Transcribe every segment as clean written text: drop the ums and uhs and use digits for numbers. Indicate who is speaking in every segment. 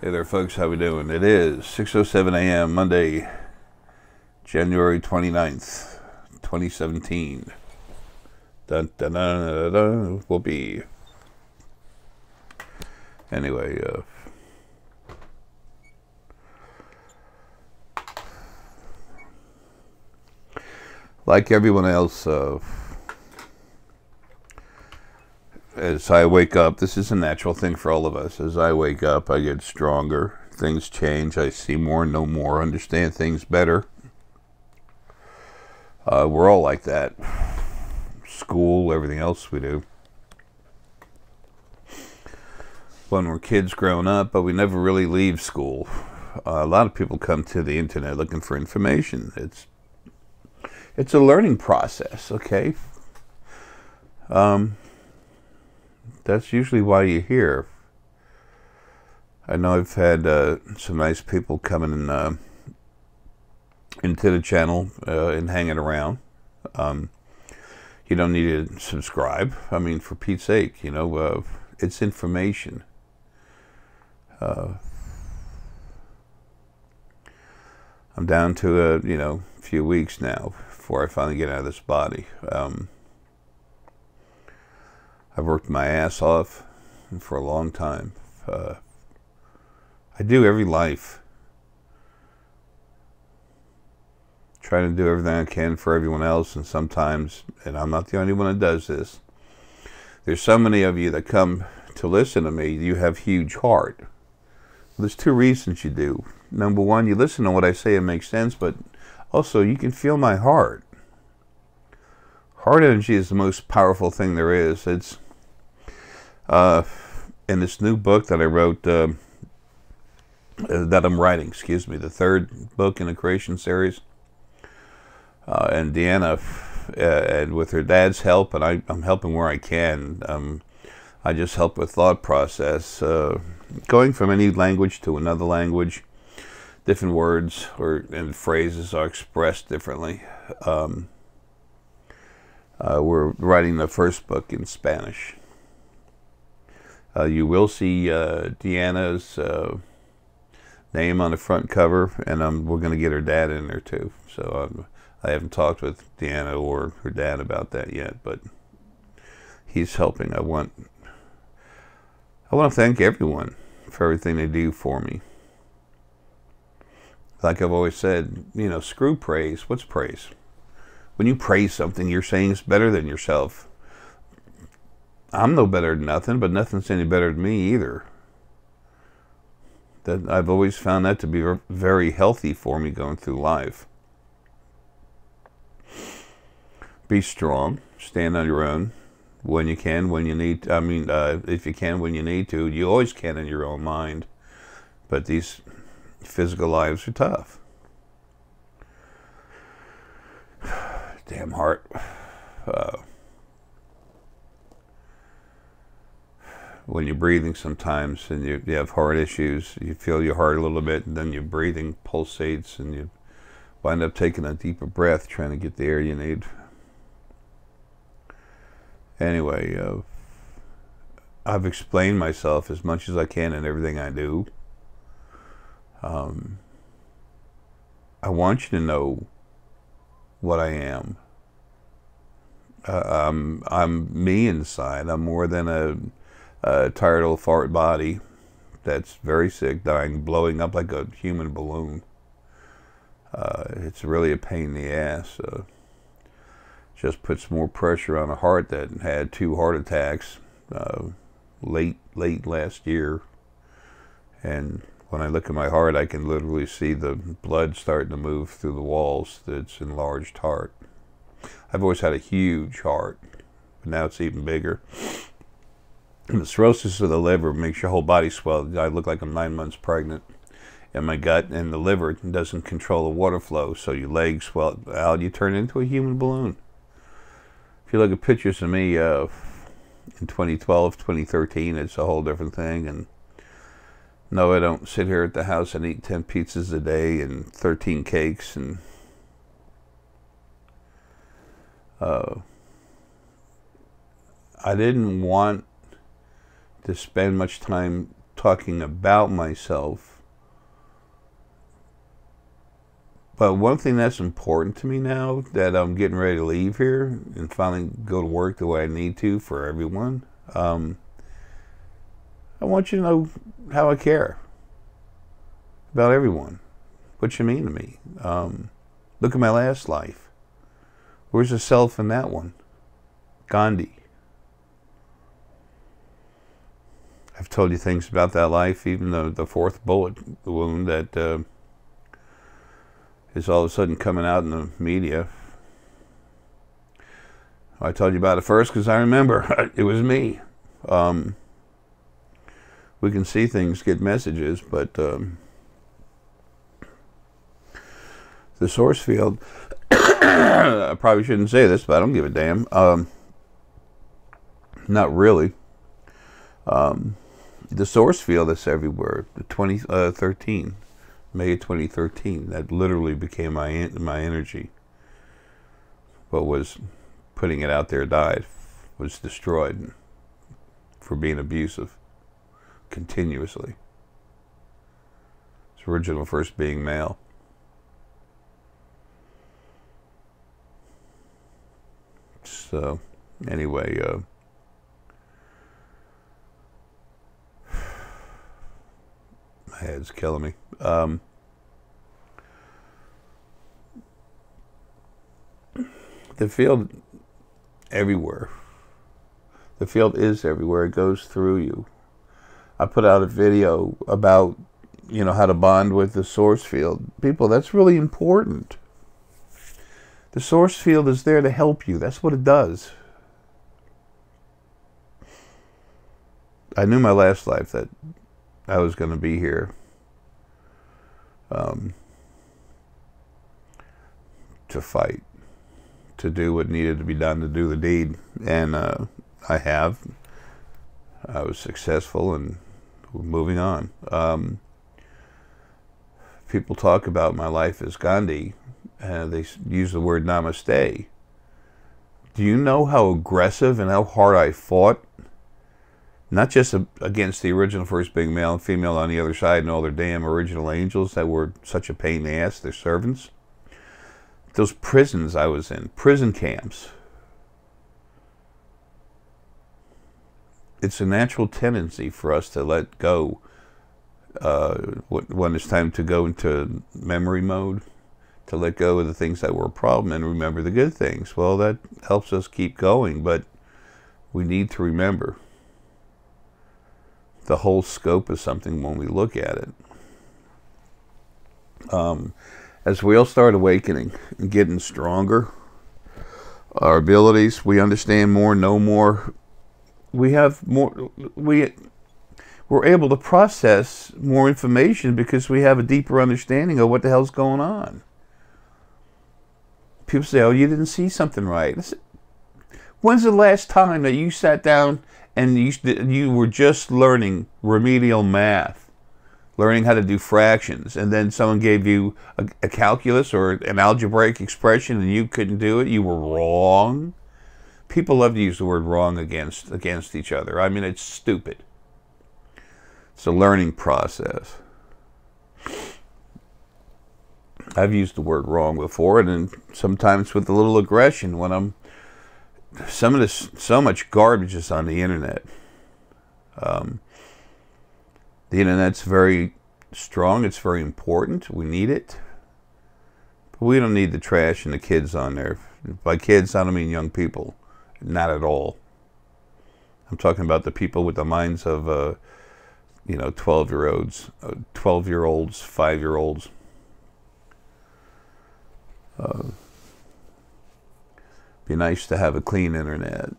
Speaker 1: Hey there, folks. How we doing? It is 6:07 a.m. Monday, January 29th, 2017. Dun, dun, dun, dun, dun, will be. Anyway, like everyone else, as I wake up, this is a natural thing for all of us. As I wake up, I get stronger. Things change. I see more, know more, understand things better. We're all like that. School, everything else we do. When we're kids growing up, but we never really leave school. A lot of people come to the internet looking for information. It's a learning process, okay? That's usually why you're here. I know I've had some nice people coming in, into the channel and hanging around. You don't need to subscribe. I mean, for Pete's sake, you know, it's information. I'm down to a few weeks now before I finally get out of this body. I've worked my ass off for a long time. I do every life. Trying to do everything I can for everyone else, and sometimes, and I'm not the only one that does this, there's so many of you that come to listen to me, you have huge heart. There's two reasons you do. Number one, you listen to what I say, it makes sense, but also you can feel my heart. Heart energy is the most powerful thing there is. It's in this new book that I wrote, that I'm writing, excuse me, the third book in the creation series, and Deanna, and with her dad's help, and I'm helping where I can. I just help with thought process, going from any language to another language. Different words and phrases are expressed differently. We're writing the first book in Spanish. You will see Deanna's name on the front cover, and we're going to get her dad in there too. So I haven't talked with Deanna or her dad about that yet, but he's helping. I want to thank everyone for everything they do for me. Like I've always said, screw praise. What's praise? When you praise something, you're saying it's better than yourself. I'm no better than nothing, but nothing's any better than me either. That I've always found that to be very healthy for me going through life. Be strong. Stand on your own. When you can, when you need. If you can, when you need to. You always can in your own mind. But these physical lives are tough. Damn heart. When you're breathing sometimes and you have heart issues, you feel your heart a little bit, and then your breathing pulsates and you wind up taking a deeper breath trying to get the air you need. Anyway, I've explained myself as much as I can in everything I do. I want you to know what I am. I'm me inside. I'm more than a tired old fart body that's very sick, dying, blowing up like a human balloon. It's really a pain in the ass. Just puts more pressure on a heart that had 2 heart attacks late last year. And when I look at my heart, I can literally see the blood starting to move through the walls. That's enlarged heart. I've always had a huge heart, but now it's even bigger. And the cirrhosis of the liver makes your whole body swell. I look like I'm 9 months pregnant. And my gut and the liver doesn't control the water flow, so your legs swell out. You turn into a human balloon. If you look at pictures of me in 2012, 2013, it's a whole different thing. And no, I don't sit here at the house and eat 10 pizzas a day and 13 cakes. And I didn't want to spend much time talking about myself. But one thing that's important to me now that I'm getting ready to leave here and finally go to work the way I need to for everyone, I want you to know how I care about everyone. What you mean to me. Look at my last life. Where's the self in that one? Gandhi. I've told you things about that life, even the fourth bullet wound that is all of a sudden coming out in the media. I told you about it first because I remember it was me. We can see things, get messages, but the source field, I probably shouldn't say this, but I don't give a damn. Not really. The source field is everywhere. 2013, May 2013, that literally became my energy. What was putting it out there died, was destroyed for being abusive continuously. Its original first being male. So, anyway, my head's killing me. The field everywhere. The field is everywhere. It goes through you. I put out a video about, how to bond with the source field. People, that's really important. The source field is there to help you. That's what it does. I knew my last life that I was going to be here to fight, to do what needed to be done to do the deed. And I have. I was successful, and we're moving on. People talk about my life as Gandhi. They use the word namaste. Do you know how aggressive and how hard I fought? Not just against the original first being male and female on the other side and all their damn original angels that were such a pain in the ass, their servants. Those prisons I was in, prison camps. It's a natural tendency for us to let go when it's time to go into memory mode, to let go of the things that were a problem and remember the good things. Well, that helps us keep going, but we need to remember the whole scope of something when we look at it. As we all start awakening and getting stronger, our abilities, we understand more, know more. We have more. We're able to process more information because we have a deeper understanding of what the hell's going on. People say, "Oh, you didn't see something right." I said, when's the last time that you sat down and you were just learning remedial math, learning how to do fractions, and then someone gave you a calculus or an algebraic expression and you couldn't do it? You were wrong. People love to use the word wrong against each other. I mean, it's stupid. It's a learning process. I've used the word wrong before, and sometimes with a little aggression when so much garbage is on the internet. The internet's very strong. It's very important. We need it. But we don't need the trash and the kids on there. By kids, I don't mean young people. Not at all. I'm talking about the people with the minds of, 12-year-olds, 5-year-olds. Be nice to have a clean internet.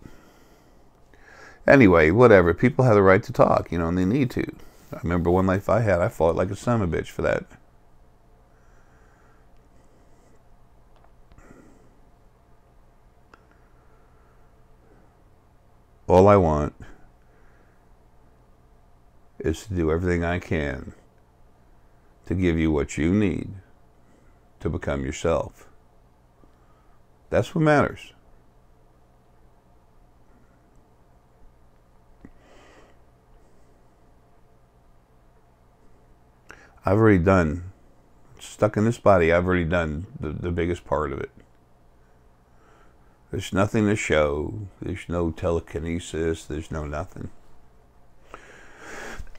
Speaker 1: Anyway, whatever. People have the right to talk, and they need to. I remember one life I had, I fought like a son of a bitch for that. All I want is to do everything I can to give you what you need to become yourself. That's what matters. I've already done, stuck in this body, I've already done the biggest part of it. There's nothing to show. There's no telekinesis. There's no nothing.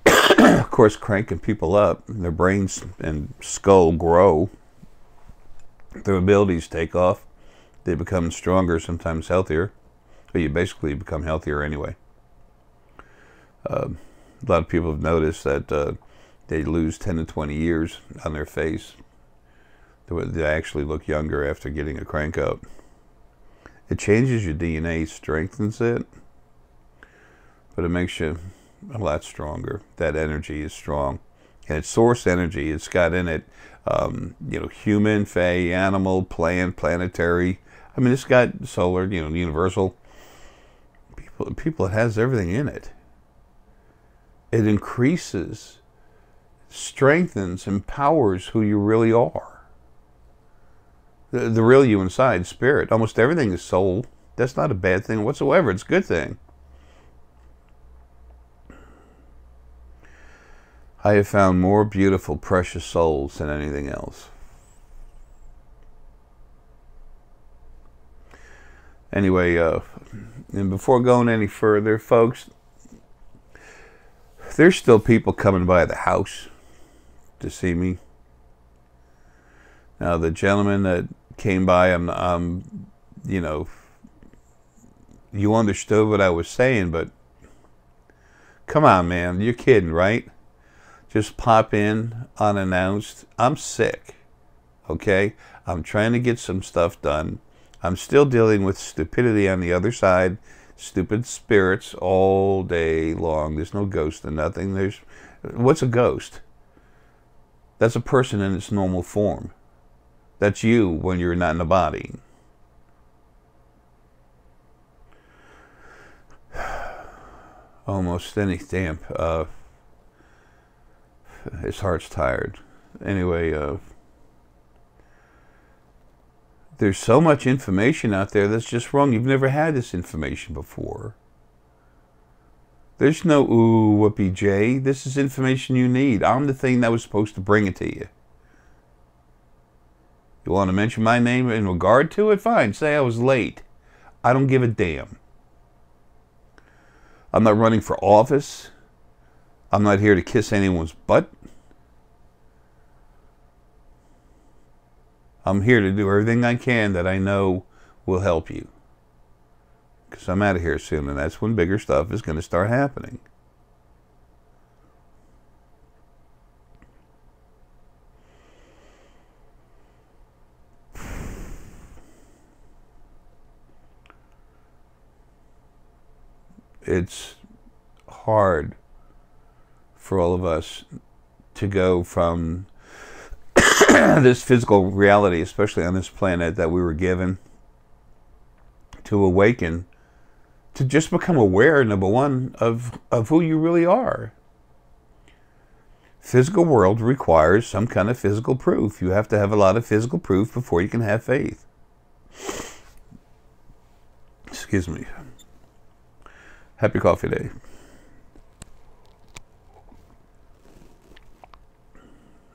Speaker 1: Of course, cranking people up, their brains and skull grow. Their abilities take off. They become stronger, sometimes healthier. But you basically become healthier anyway. A lot of people have noticed that they lose 10 to 20 years on their face. They actually look younger after getting a crank up. It changes your DNA, strengthens it, but it makes you a lot stronger. That energy is strong. And it's source energy. It's got in it, human, fae, animal, plant, planetary. I mean, it's got solar, universal. People, it has everything in it. It increases, strengthens, empowers who you really are. The real you inside, spirit. Almost everything is soul. That's not a bad thing whatsoever. It's a good thing. I have found more beautiful, precious souls than anything else. Anyway, and before going any further, folks, there's still people coming by the house to see me. Now, the gentleman that came by, you understood what I was saying, but come on, man, you're kidding, right? Just pop in unannounced. I'm sick, okay? I'm trying to get some stuff done. I'm still dealing with stupidity on the other side, stupid spirits all day long. There's no ghost and nothing. What's a ghost? That's a person in its normal form. That's you when you're not in the body. Almost any stamp. His heart's tired. Anyway, there's so much information out there that's just wrong. You've never had this information before. There's no ooh, whoopee jay. This is information you need. I'm the thing that was supposed to bring it to you. You want to mention my name in regard to it? Fine. Say I was late. I don't give a damn. I'm not running for office. I'm not here to kiss anyone's butt. I'm here to do everything I can that I know will help you. Because I'm out of here soon, and that's when bigger stuff is going to start happening. It's hard for all of us to go from this physical reality, especially on this planet that we were given, to awaken, to just become aware, number one, of who you really are. Physical world requires some kind of physical proof. You have to have a lot of physical proof before you can have faith. Excuse me. Happy Coffee Day.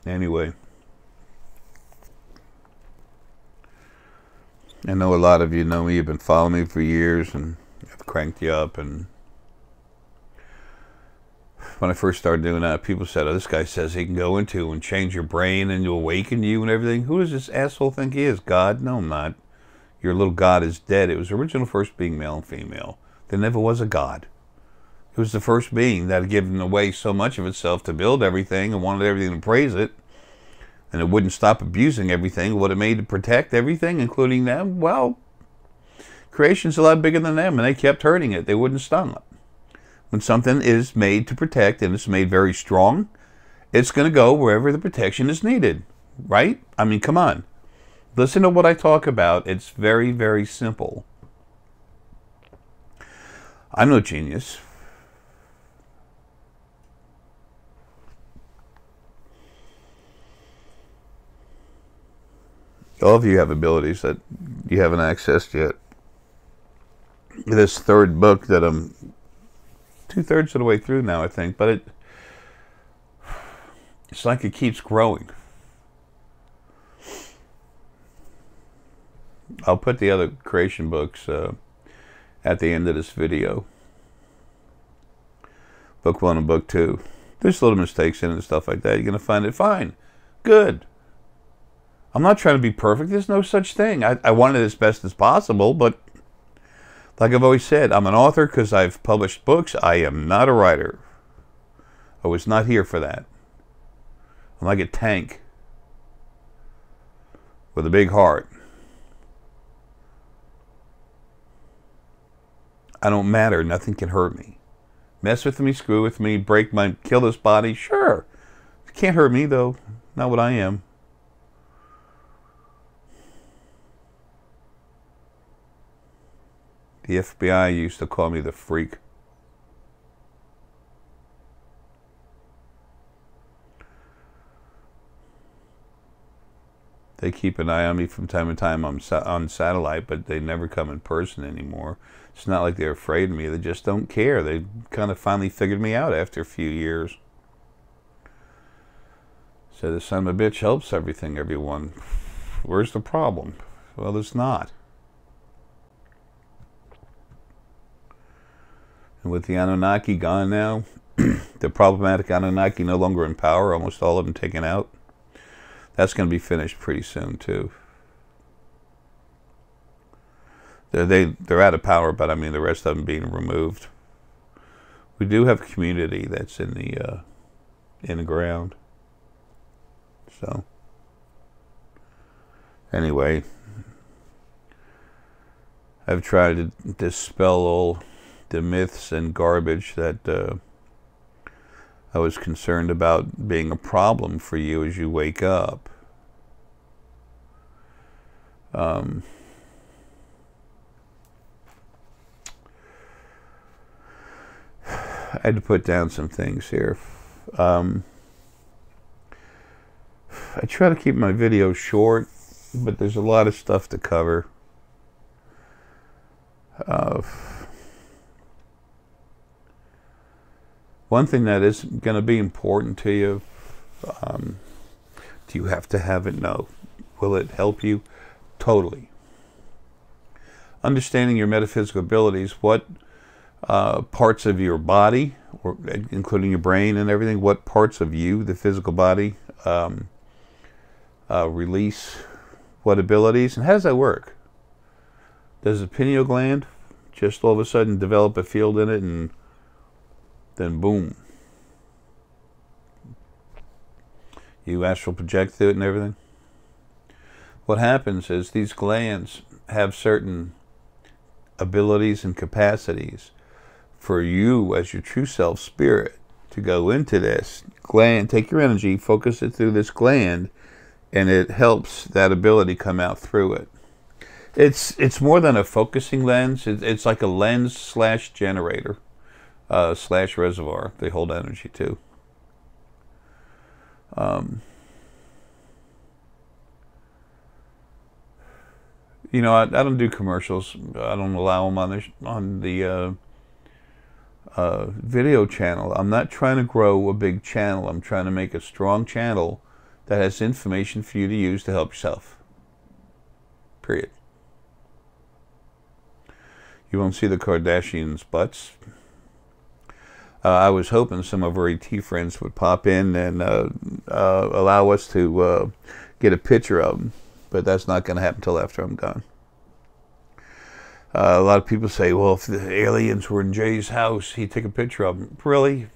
Speaker 1: Anyway, I know a lot of you know me. You've been following me for years, and I've cranked you up. And when I first started doing that, people said, "Oh, this guy says he can go into and change your brain and to awaken you and everything." Who does this asshole think he is? God? No, I'm not. Your little God is dead. It was original first being male and female. There never was a God. It was the first being that had given away so much of itself to build everything and wanted everything to praise it. And it wouldn't stop abusing everything. What it made to protect everything, including them, well, creation's a lot bigger than them, and they kept hurting it. They wouldn't stop. When something is made to protect and it's made very strong, it's going to go wherever the protection is needed, right? I mean, come on. Listen to what I talk about. It's very, very simple. I'm no genius. All of you have abilities that you haven't accessed yet. This third book that I'm 2/3 of the way through now, I think, but It's like it keeps growing. I'll put the other creation books at the end of this video. Book 1 and Book 2. There's little mistakes in it and stuff like that. You're going to find it fine. Good. I'm not trying to be perfect. There's no such thing. I want it as best as possible, but like I've always said, I'm an author because I've published books. I am not a writer. I was not here for that. I'm like a tank with a big heart. I don't matter. Nothing can hurt me. Mess with me, screw with me, break my, kill this body. Sure. It can't hurt me, though. Not what I am. The FBI used to call me the freak. They keep an eye on me from time to time on satellite, but they never come in person anymore. It's not like they're afraid of me. They just don't care. They kind of finally figured me out after a few years. So the son of a bitch helps everyone. Where's the problem? Well, it's not. And with the Anunnaki gone now, the problematic Anunnaki no longer in power, almost all of them taken out, that's going to be finished pretty soon, too. They're out of power, but I mean the rest of them being removed. We do have a community that's in the ground. So anyway, I've tried to dispel all the myths and garbage that I was concerned about being a problem for you as you wake up. I had to put down some things here. I try to keep my videos short, but there's a lot of stuff to cover. One thing that is going to be important to you, do you have to have it? No. Will it help you? Totally. Understanding your metaphysical abilities, what parts of your body, or including your brain and everything, what parts of you, the physical body, release what abilities, and how does that work? Does the pineal gland just all of a sudden develop a field in it and then boom, you astral project through it and everything? What happens is these glands have certain abilities and capacities for you as your true self spirit to go into this gland, take your energy, focus it through this gland, and it helps that ability come out through it. It's more than a focusing lens. It's like a lens slash generator slash reservoir. They hold energy too. You know, I don't do commercials. I don't allow them on the video channel. I'm not trying to grow a big channel. I'm trying to make a strong channel that has information for you to use to help yourself. Period. You won't see the Kardashians' butts. I was hoping some of our ET friends would pop in and allow us to get a picture of them, but that's not going to happen until after I'm gone. A lot of people say, well, if the aliens were in Jay's house, he'd take a picture of them. Really?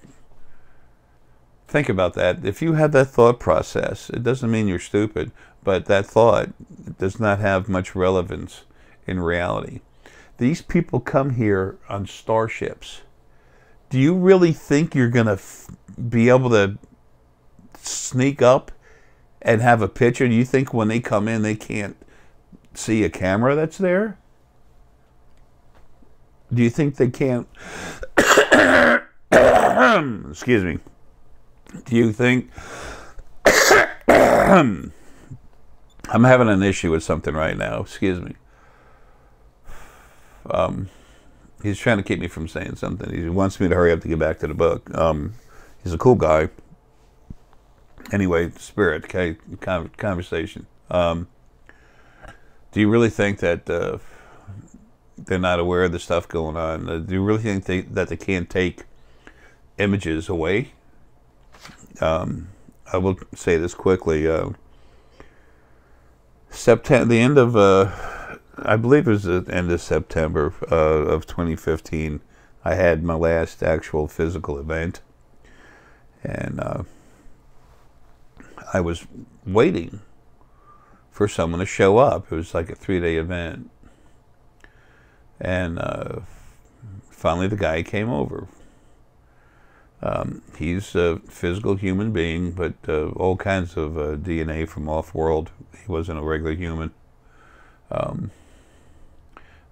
Speaker 1: Think about that. If you have that thought process, it doesn't mean you're stupid, but that thought does not have much relevance in reality. These people come here on starships. Do you really think you're going to be able to sneak up and have a picture? Do you think when they come in, they can't see a camera that's there? Do you think they can't... Excuse me. Do you think... I'm having an issue with something right now. Excuse me. He's trying to keep me from saying something. He wants me to hurry up to get back to the book. He's a cool guy. Anyway, spirit, okay, conversation. Do you really think that they're not aware of the stuff going on? Do you really think that they can't take images away? I will say this quickly. September, the end of, I believe it was the end of September of 2015, I had my last actual physical event. And I was waiting for someone to show up. It was like a 3-day event. And finally the guy came over. He's a physical human being, but all kinds of DNA from off-world. He wasn't a regular human.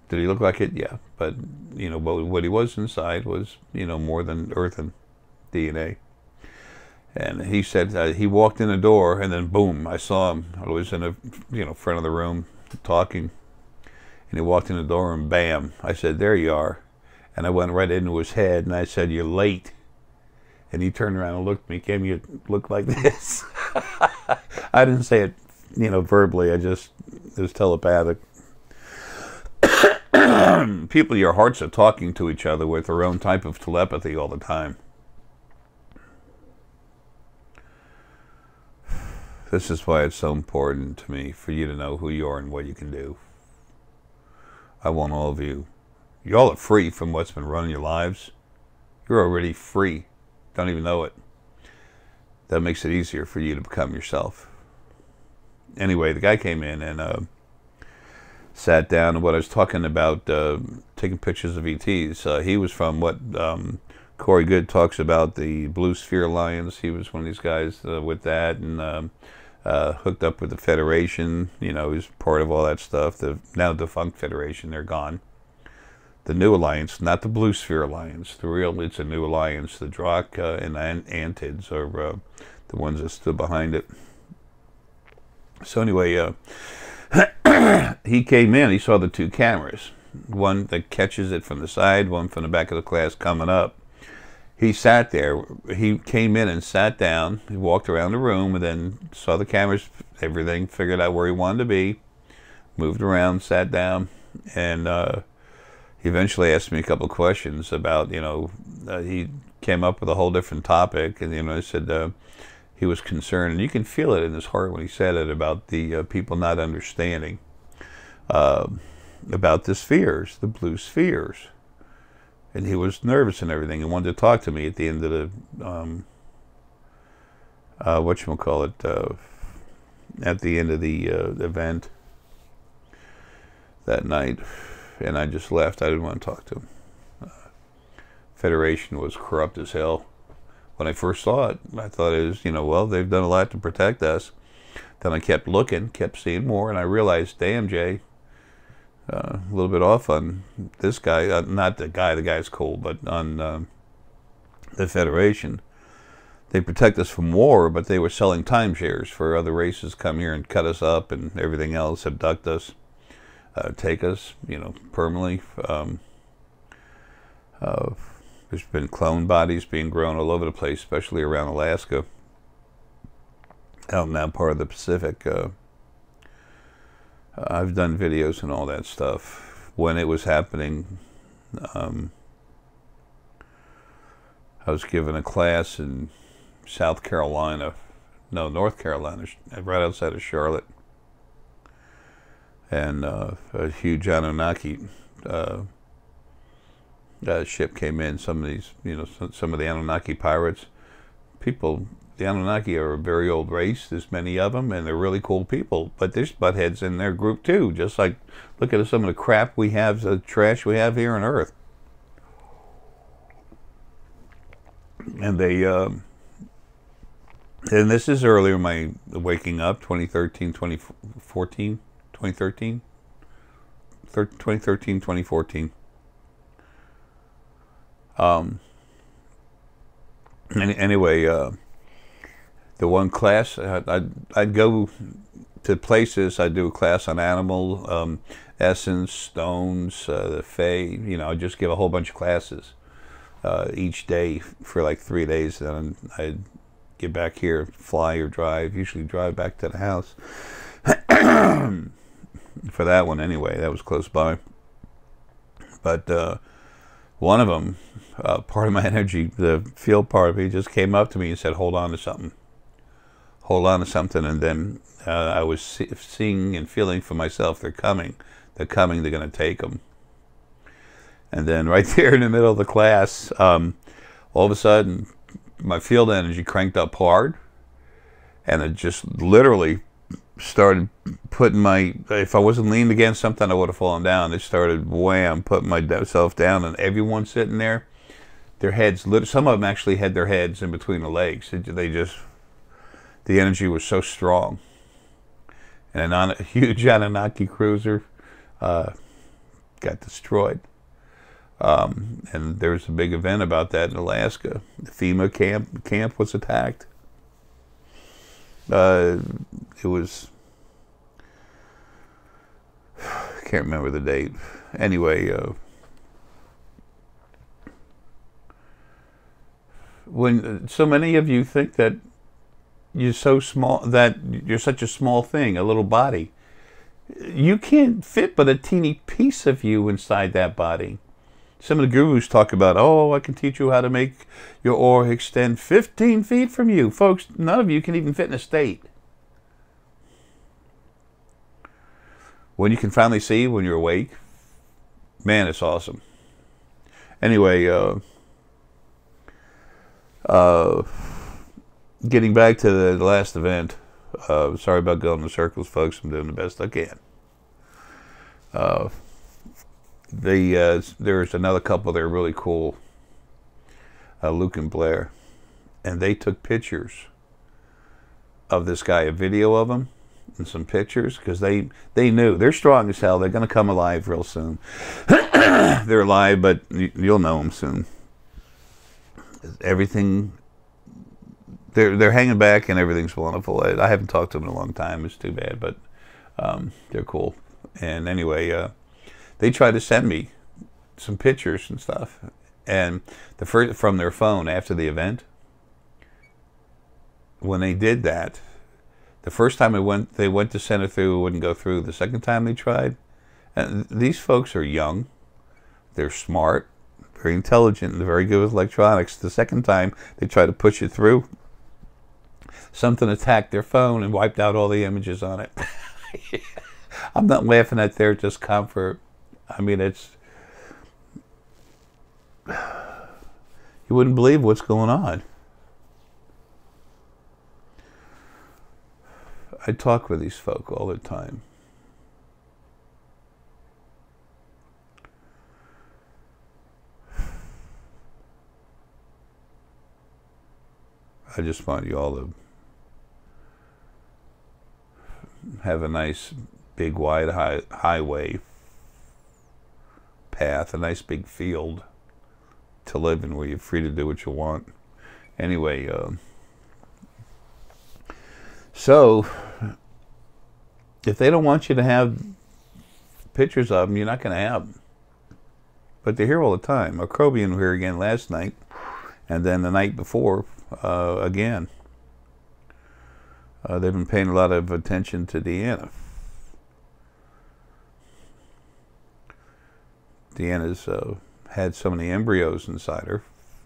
Speaker 1: Did he look like it? Yeah. But, you know, what he was inside was, you know, more than earthen DNA. And he said he walked in the door, and then boom, I saw him. I was in the, you know, front of the room talking, and he walked in the door, and bam, I said, "There you are." And I went right into his head, and I said, "You're late." And he turned around and looked at me. Came, "You look like this." I didn't say it, you know, verbally. It was telepathic. People, your hearts are talking to each other with their own type of telepathy all the time. This is why it's so important to me for you to know who you are and what you can do. I want all of you. Y'all are free from what's been running your lives. You're already free. Don't even know it. That makes it easier for you to become yourself. Anyway, the guy came in and sat down, and what I was talking about, taking pictures of ETs, he was from what Corey Good talks about, the Blue Sphere Alliance. He was one of these guys with that, and hooked up with the Federation. You know, he's part of all that stuff. The now defunct Federation, they're gone. The new alliance, not the Blue Sphere Alliance. It's a new alliance. The Drak and the Antids are the ones that stood behind it. So anyway, he came in, he saw the two cameras. One that catches it from the side, one from the back of the class coming up. He sat there. He came in and sat down. He walked around the room and then saw the cameras, everything, figured out where he wanted to be, moved around, sat down, and he eventually asked me a couple of questions about, you know, he came up with a whole different topic, and, you know, I said he was concerned, and you can feel it in his heart when he said it, about the people not understanding about the spheres, the blue spheres. And he was nervous and everything, and wanted to talk to me at the end of the, at the end of the event that night. And I just left. I didn't want to talk to him. Federation was corrupt as hell. When I first saw it, I thought it was, you know, well, they've done a lot to protect us. Then I kept looking, kept seeing more, and I realized, damn, Jay, a little bit off on this guy. Not the guy's cool, but on the Federation. They protect us from war, but they were selling timeshares for other races come here and cut us up and everything else, abduct us, take us, you know, permanently. There's been clone bodies being grown all over the place, especially around Alaska, out in that part of the Pacific. I've done videos and all that stuff. When it was happening, I was given a class in North Carolina, right outside of Charlotte. And a huge Anunnaki ship came in. Some of these, you know, some of the Anunnaki pirates, people, the Anunnaki are a very old race. There's many of them, and they're really cool people. But there's buttheads in their group too. Just like, look at some of the crap we have, the trash we have here on Earth. And they, and this is earlier, my waking up, 2013, 2014, 2013, 2014. Anyway, the one class, I'd go to places. I'd do a class on animal essence, stones, the Fae. You know, I'd just give a whole bunch of classes each day for like 3 days. Then I'd get back here, fly or drive. Usually drive back to the house. For that one anyway, that was close by. But one of them, part of my energy, the field part of me, just came up to me and said, hold on to something. Hold on to something. And then I was seeing and feeling for myself, they're coming. They're coming, they're going to take them. And then right there in the middle of the class, all of a sudden, my field energy cranked up hard. And it just literally started putting if I wasn't leaned against something, I would have fallen down. It started, wham, putting myself down, and everyone sitting there, their heads, some of them actually had their heads in between the legs. The energy was so strong. And a huge Anunnaki cruiser got destroyed. And there was a big event about that in Alaska. The FEMA camp was attacked. It was, I can't remember the date. Anyway, when so many of you think that you're so small, that you're such a small thing, a little body, you can't fit but a teeny piece of you inside that body. Some of the gurus talk about, oh, I can teach you how to make your aura extend 15 feet from you. Folks, none of you can even fit in a state. When you can finally see, when you're awake, man, it's awesome. Anyway, getting back to the last event, sorry about going in circles, folks. I'm doing the best I can. There's another couple that are really cool, Luke and Blair, and they took pictures of this guy, a video of him, and some pictures, because they knew they're strong as hell. They're going to come alive real soon. They're alive, but you'll know them soon. Everything, they're hanging back, and everything's wonderful. I haven't talked to them in a long time. It's too bad, but they're cool. And anyway, they tried to send me some pictures and stuff, and from their phone after the event. When they did that, the first time they went to send it through, it wouldn't go through. The second time they tried, and these folks are young, they're smart, very intelligent, and very good with electronics. The second time they tried to push it through, something attacked their phone and wiped out all the images on it. I'm not laughing at their discomfort. I mean, it's, you wouldn't believe what's going on. I talk with these folk all the time. I just want you all to have a nice big wide highway path, a nice big field to live in where you're free to do what you want. Anyway, so if they don't want you to have pictures of them, you're not going to have them. But they're here all the time. Acrobian was here again last night, and then the night before again. They've been paying a lot of attention to Deanna. Deanna's had so many embryos inside her,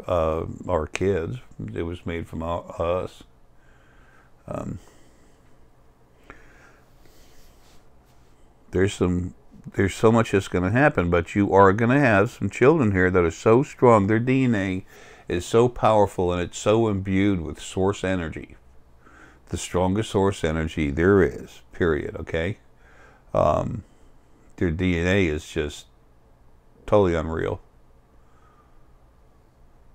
Speaker 1: our kids. It was made from us. There's so much that's going to happen, but you are going to have some children here that are so strong. Their DNA is so powerful, and it's so imbued with source energy. The strongest source energy there is, period, okay? Their DNA is just totally unreal.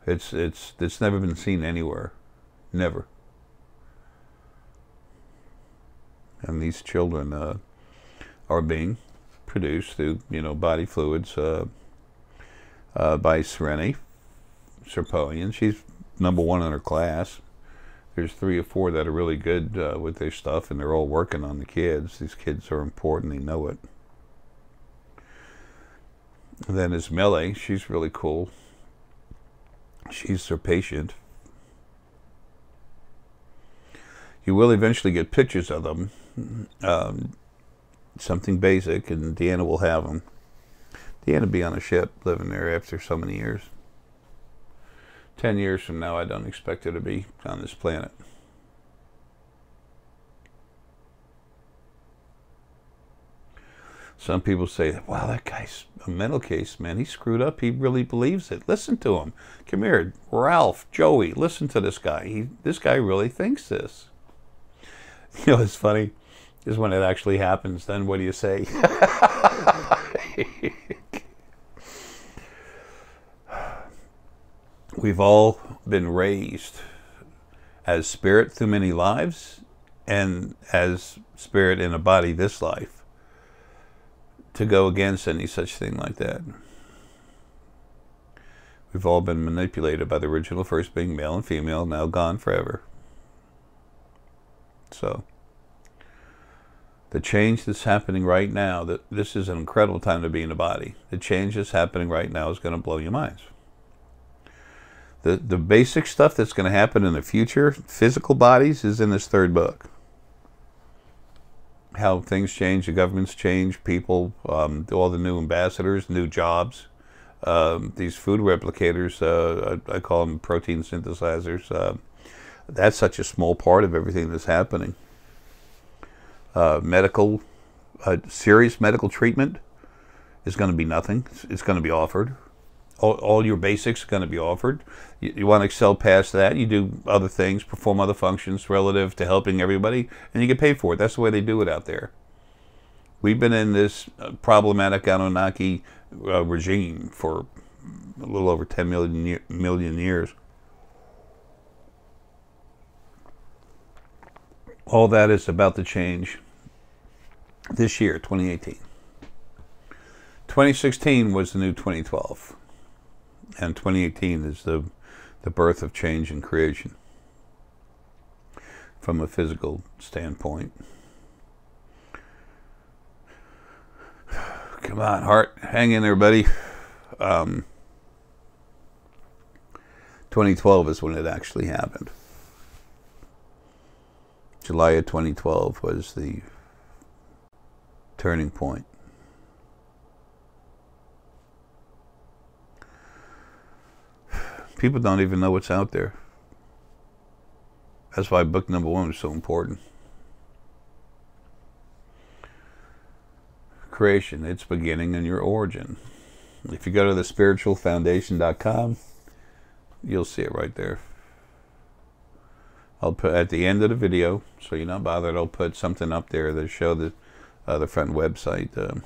Speaker 1: It's never been seen anywhere. Never. And these children are being produced through, body fluids by Serenity Serpoian. She's #1 in her class. There's 3 or 4 that are really good with their stuff, and they're all working on the kids. These kids are important. They know it. And then there's Melee. She's really cool. She's their patient. You will eventually get pictures of them, something basic, and Deanna will have them. Deanna will be on a ship living there after so many years. 10 years from now, I don't expect her to be on this planet. Some people say, wow, that guy's a mental case, man. He screwed up. He really believes it. Listen to him. Come here, Ralph, Joey, listen to this guy. This guy really thinks this. You know, it's funny is when it actually happens, then what do you say? We've all been raised as spirit through many lives and as spirit in a body this life to go against any such thing like that. We've all been manipulated by the original first being male and female, now gone forever. So the change that's happening right now, this is an incredible time to be in the body. The change that's happening right now is going to blow your minds. The basic stuff that's going to happen in the future, physical bodies, is in this third book. How things change, the governments change, people, all the new ambassadors, new jobs, these food replicators, I call them protein synthesizers. That's such a small part of everything that's happening. Serious medical treatment is going to be nothing. It's going to be offered. All your basics are going to be offered. You want to excel past that, you do other things, perform other functions relative to helping everybody, and you get paid for it. That's the way they do it out there. We've been in this problematic Anunnaki regime for a little over 10 million years. All that is about to change this year, 2018. 2016 was the new 2012. And 2018 is the birth of change and creation from a physical standpoint. Come on, heart, hang in there, buddy. 2012 is when it actually happened. July of 2012 was the turning point. People don't even know what's out there. That's why book number 1 is so important. Creation, its beginning and your origin. If you go to thespiritualfoundation.com, you'll see it right there. I'll put at the end of the video, so you're not bothered, I'll put something up there to show the front website.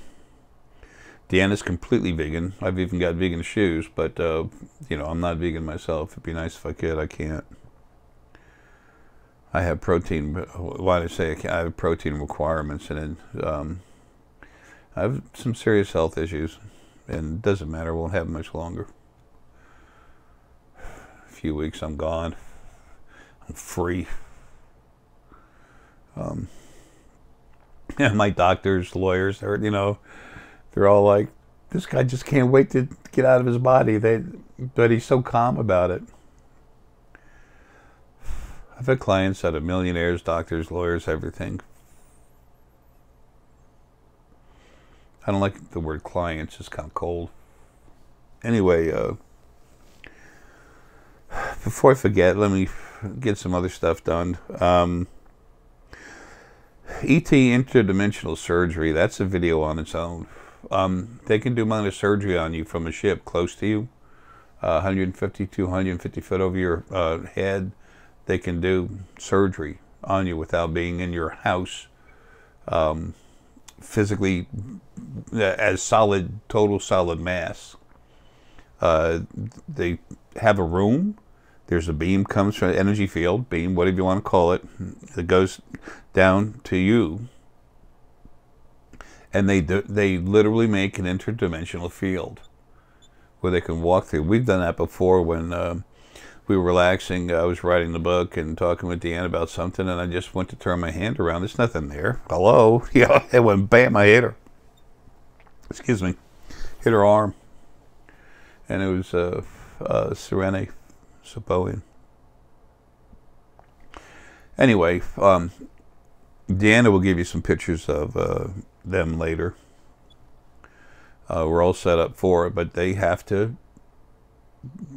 Speaker 1: Deanna's completely vegan. I've even got vegan shoes, but you know, I'm not vegan myself. It'd be nice if I could. I can't. I have protein. Why do I say I have protein requirements, and I have some serious health issues, and it doesn't matter. Won't have much longer. A few weeks, I'm gone. I'm free. And my doctors, lawyers, you know, they're all like, this guy just can't wait to get out of his body. But he's so calm about it. I've had clients that are millionaires, doctors, lawyers, everything. I don't like the word clients. It's kind of cold. Anyway, before I forget, let me get some other stuff done. Interdimensional Surgery, that's a video on its own. They can do minor surgery on you from a ship close to you, 150, 250 foot over your head. They can do surgery on you without being in your house, physically as solid, total solid mass. They have a room. There's a beam comes from an energy field, beam, whatever you want to call it, that goes down to you. And they literally make an interdimensional field where they can walk through. We've done that before when we were relaxing. I was writing the book and talking with Deanna about something, and I just went to turn my hand around. There's nothing there. Hello? Yeah, it went bam, I hit her. Excuse me. Hit her arm. And it was Serene Sapoian. Anyway, Deanna will give you some pictures of them later. We're all set up for it, but they have to,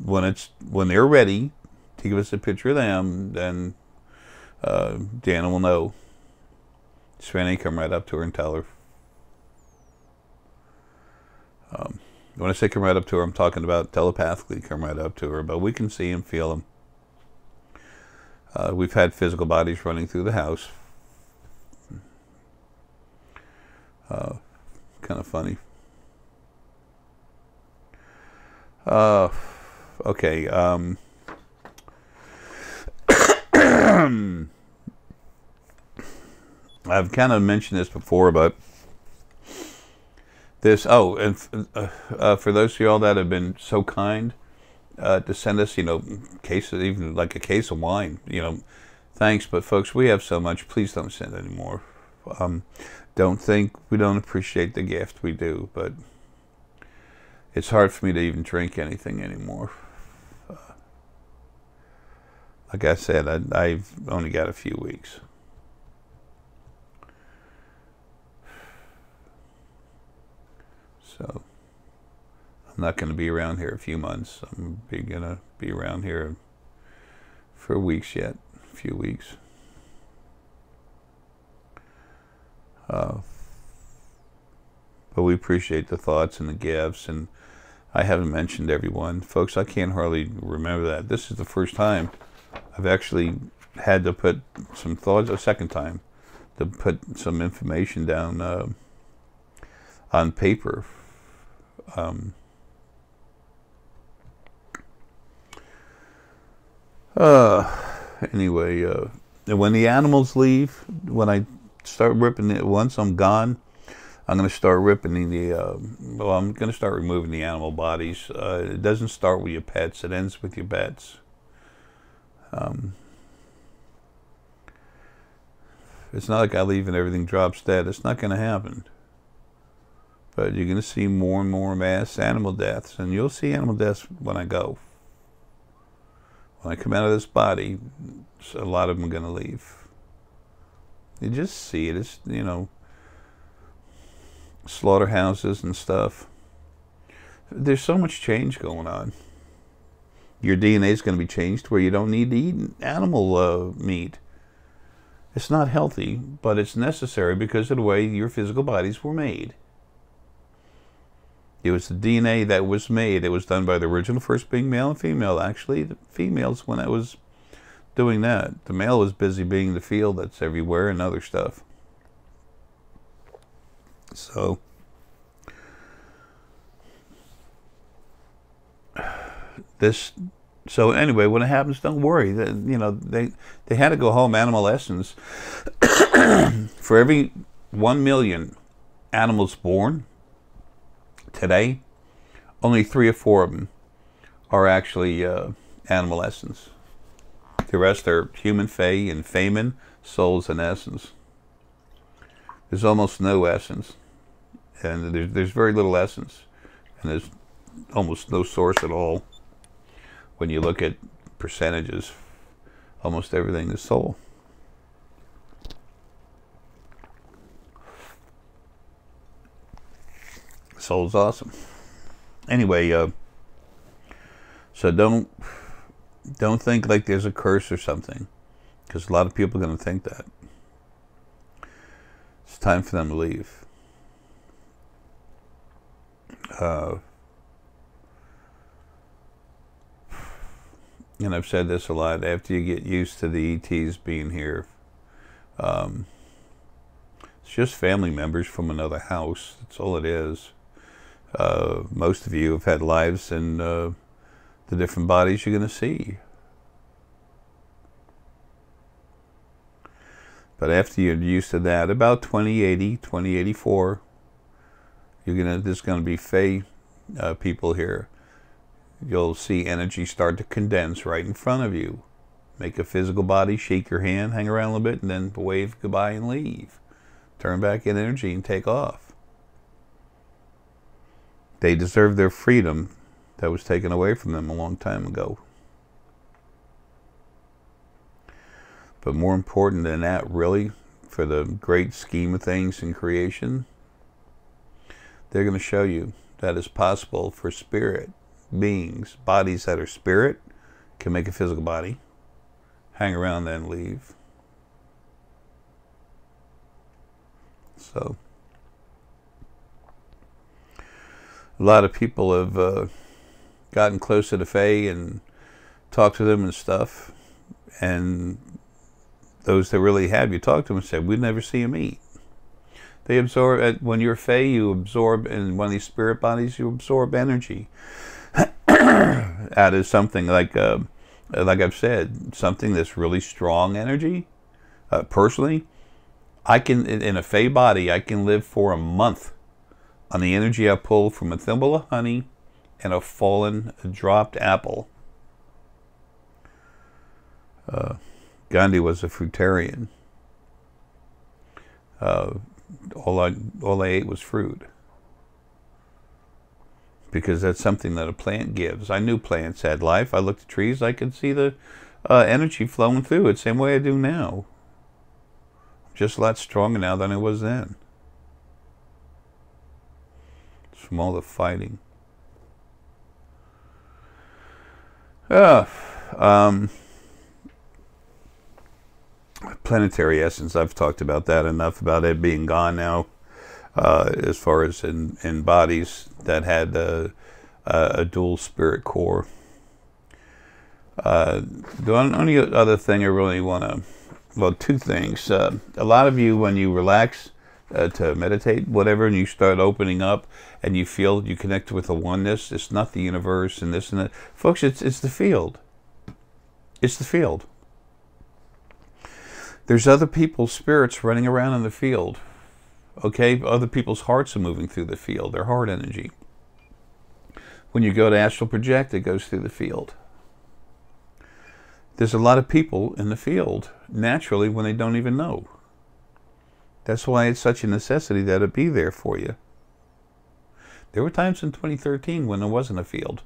Speaker 1: when they're ready to give us a picture of them, then Deanna will know. Svenny, come right up to her and tell her. When I say come right up to her, I'm talking about telepathically come right up to her, but we can see and feel them. We've had physical bodies running through the house. Kind of funny. Okay. I've kind of mentioned this before, but this. Oh, and for those of y'all that have been so kind to send us, cases, even like a case of wine, thanks. But folks, we have so much. Please don't send any more. Don't think we don't appreciate the gift. We do, but it's hard for me to even drink anything anymore. Like I said, I've only got a few weeks. So I'm not going to be around here a few months. I'm going to be around here for weeks yet, a few weeks. But we appreciate the thoughts and the gifts, and I haven't mentioned everyone. Folks, I can't hardly remember that. This is the first time I've actually had to put some thoughts, a second time, to put some information down on paper. Anyway, when the animals leave, when I start ripping it, once I'm gone, I'm going to start ripping I'm going to start removing the animal bodies. It doesn't start with your pets, it ends with your pets. It's not like I leave and everything drops dead. It's not going to happen. But you're going to see more and more mass animal deaths, and you'll see animal deaths when I go. When I come out of this body, a lot of them are going to leave. You just see it. It's, slaughterhouses and stuff. There's so much change going on. Your DNA is going to be changed where you don't need to eat animal meat. It's not healthy, but it's necessary because of the way your physical bodies were made. It was the DNA that was made. It was done by the original first being male and female. Actually, the females, when I was doing that, the male was busy being the field that's everywhere and other stuff. So, so anyway, when it happens, don't worry. They had to go home. Animal Essence. For every 1 million animals born today, only 3 or 4 of them are actually Animal Essence. The rest are human, fae, and famen, souls, and essence. There's almost no essence, and there's very little essence, and there's almost no source at all. When you look at percentages, almost everything is soul. Soul's awesome. Anyway, so don't think like there's a curse or something, because a lot of people are going to think that. It's time for them to leave. And I've said this a lot, after you get used to the ETs being here, it's just family members from another house. That's all it is. Most of you have had lives in the different bodies you're going to see. But after you're used to that, about 2080, 2084, there's going to be fae people here. You'll see energy start to condense right in front of you. Make a physical body, shake your hand, hang around a little bit, and then wave goodbye and leave. Turn back in energy and take off. They deserve their freedom that was taken away from them a long time ago. But more important than that, really, for the great scheme of things in creation, they're going to show you that it's possible for spirit beings, bodies that are spirit, can make a physical body, hang around, then leave. So, a lot of people have gotten close to the Fae and talked to them and stuff, and those that really have, you talk to them and say, we'd never see them eat. They absorb, when you're Fae, you absorb, in one of these spirit bodies, you absorb energy out of something like I've said, something that's really strong energy. Personally, I can, in a Fae body, I can live for a month on the energy I pull from a thimble of honey and a fallen, dropped apple. Gandhi was a fruitarian. All I ate was fruit, because that's something that a plant gives. I knew plants had life. I looked at trees, I could see the energy flowing through it, same way I do now. I'm just a lot stronger now than I was then. It's from all the fighting. Planetary Essence, I've talked about that enough, about it being gone now, as far as in bodies that had a dual spirit core. The only other thing I really want to, well, two things. A lot of you, when you relax to meditate, whatever, and you start opening up and you feel you connect with the oneness, it's not the universe and this and that. Folks, it's the field. It's the field. There's other people's spirits running around in the field. Okay? Other people's hearts are moving through the field, their heart energy. When you go to astral project, it goes through the field. There's a lot of people in the field, naturally, when they don't even know. That's why it's such a necessity that it be there for you. There were times in 2013 when there wasn't a field.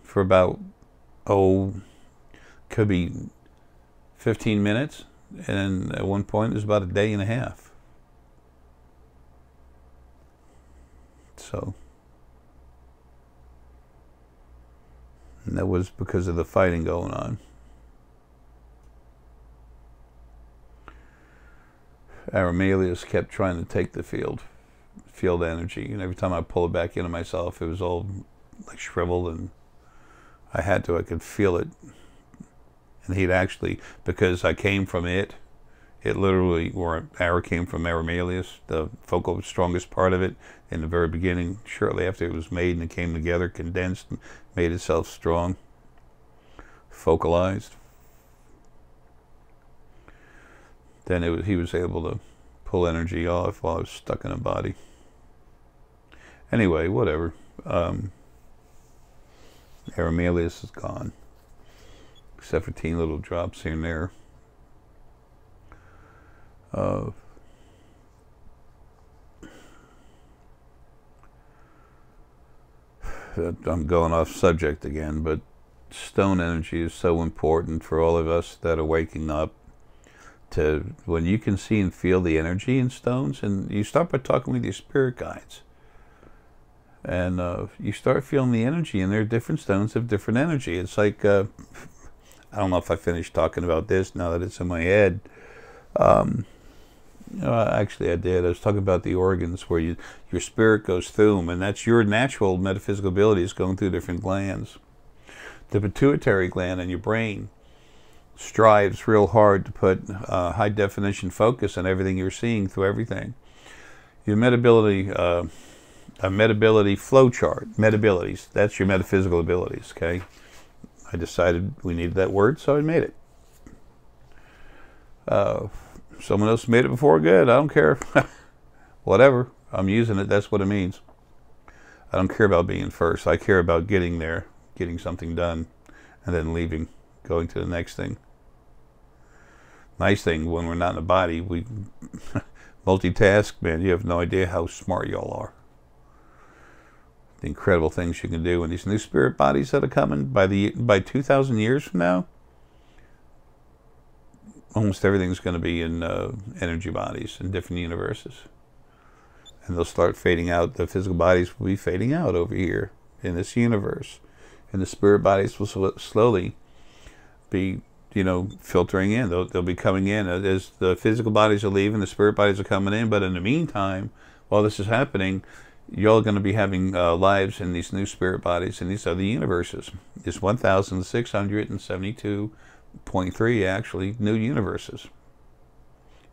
Speaker 1: For about, could be 15 minutes, and at one point it was about a day and a half. So, and that was because of the fighting going on. Arae kept trying to take the field energy, and every time I pull it back into myself, it was all like shriveled, and I could feel it. And he'd actually, because I came from it literally, or Arae came from Arae, the focal strongest part of it in the very beginning, shortly after it was made and it came together, condensed, made itself strong, focalized. Then he was able to pull energy off while I was stuck in a body. Anyway, whatever. Arae is gone, except for teeny little drops here and there. I'm going off subject again, but stone energy is so important for all of us that are waking up to, when you can see and feel the energy in stones, and you start by talking with your spirit guides, and you start feeling the energy, and there are different stones have different energy. It's like, I don't know if I finished talking about this now that it's in my head. Actually I did. I was talking about the organs where your spirit goes through them, and that's your natural metaphysical abilities going through different glands. The pituitary gland in your brain strives real hard to put high definition focus on everything you're seeing through everything. Your metability, a metability flow chart, metabilities, that's your metaphysical abilities, okay? I decided we needed that word, so I made it. Someone else made it before, good, I don't care. Whatever, I'm using it, that's what it means. I don't care about being first, I care about getting there, getting something done, and then leaving, going to the next thing. Nice thing, when we're not in a body, we multitask, man, you have no idea how smart y'all are. The incredible things you can do, and these new spirit bodies that are coming by 2,000 years from now, almost everything's going to be in energy bodies in different universes. And they'll start fading out. The physical bodies will be fading out over here in this universe. And the spirit bodies will slowly be, you know, filtering in. They'll be coming in. As the physical bodies are leaving, the spirit bodies are coming in. But in the meantime, while this is happening, you're going to be having lives in these new spirit bodies in these other universes. It's 1,672.3 actually new universes.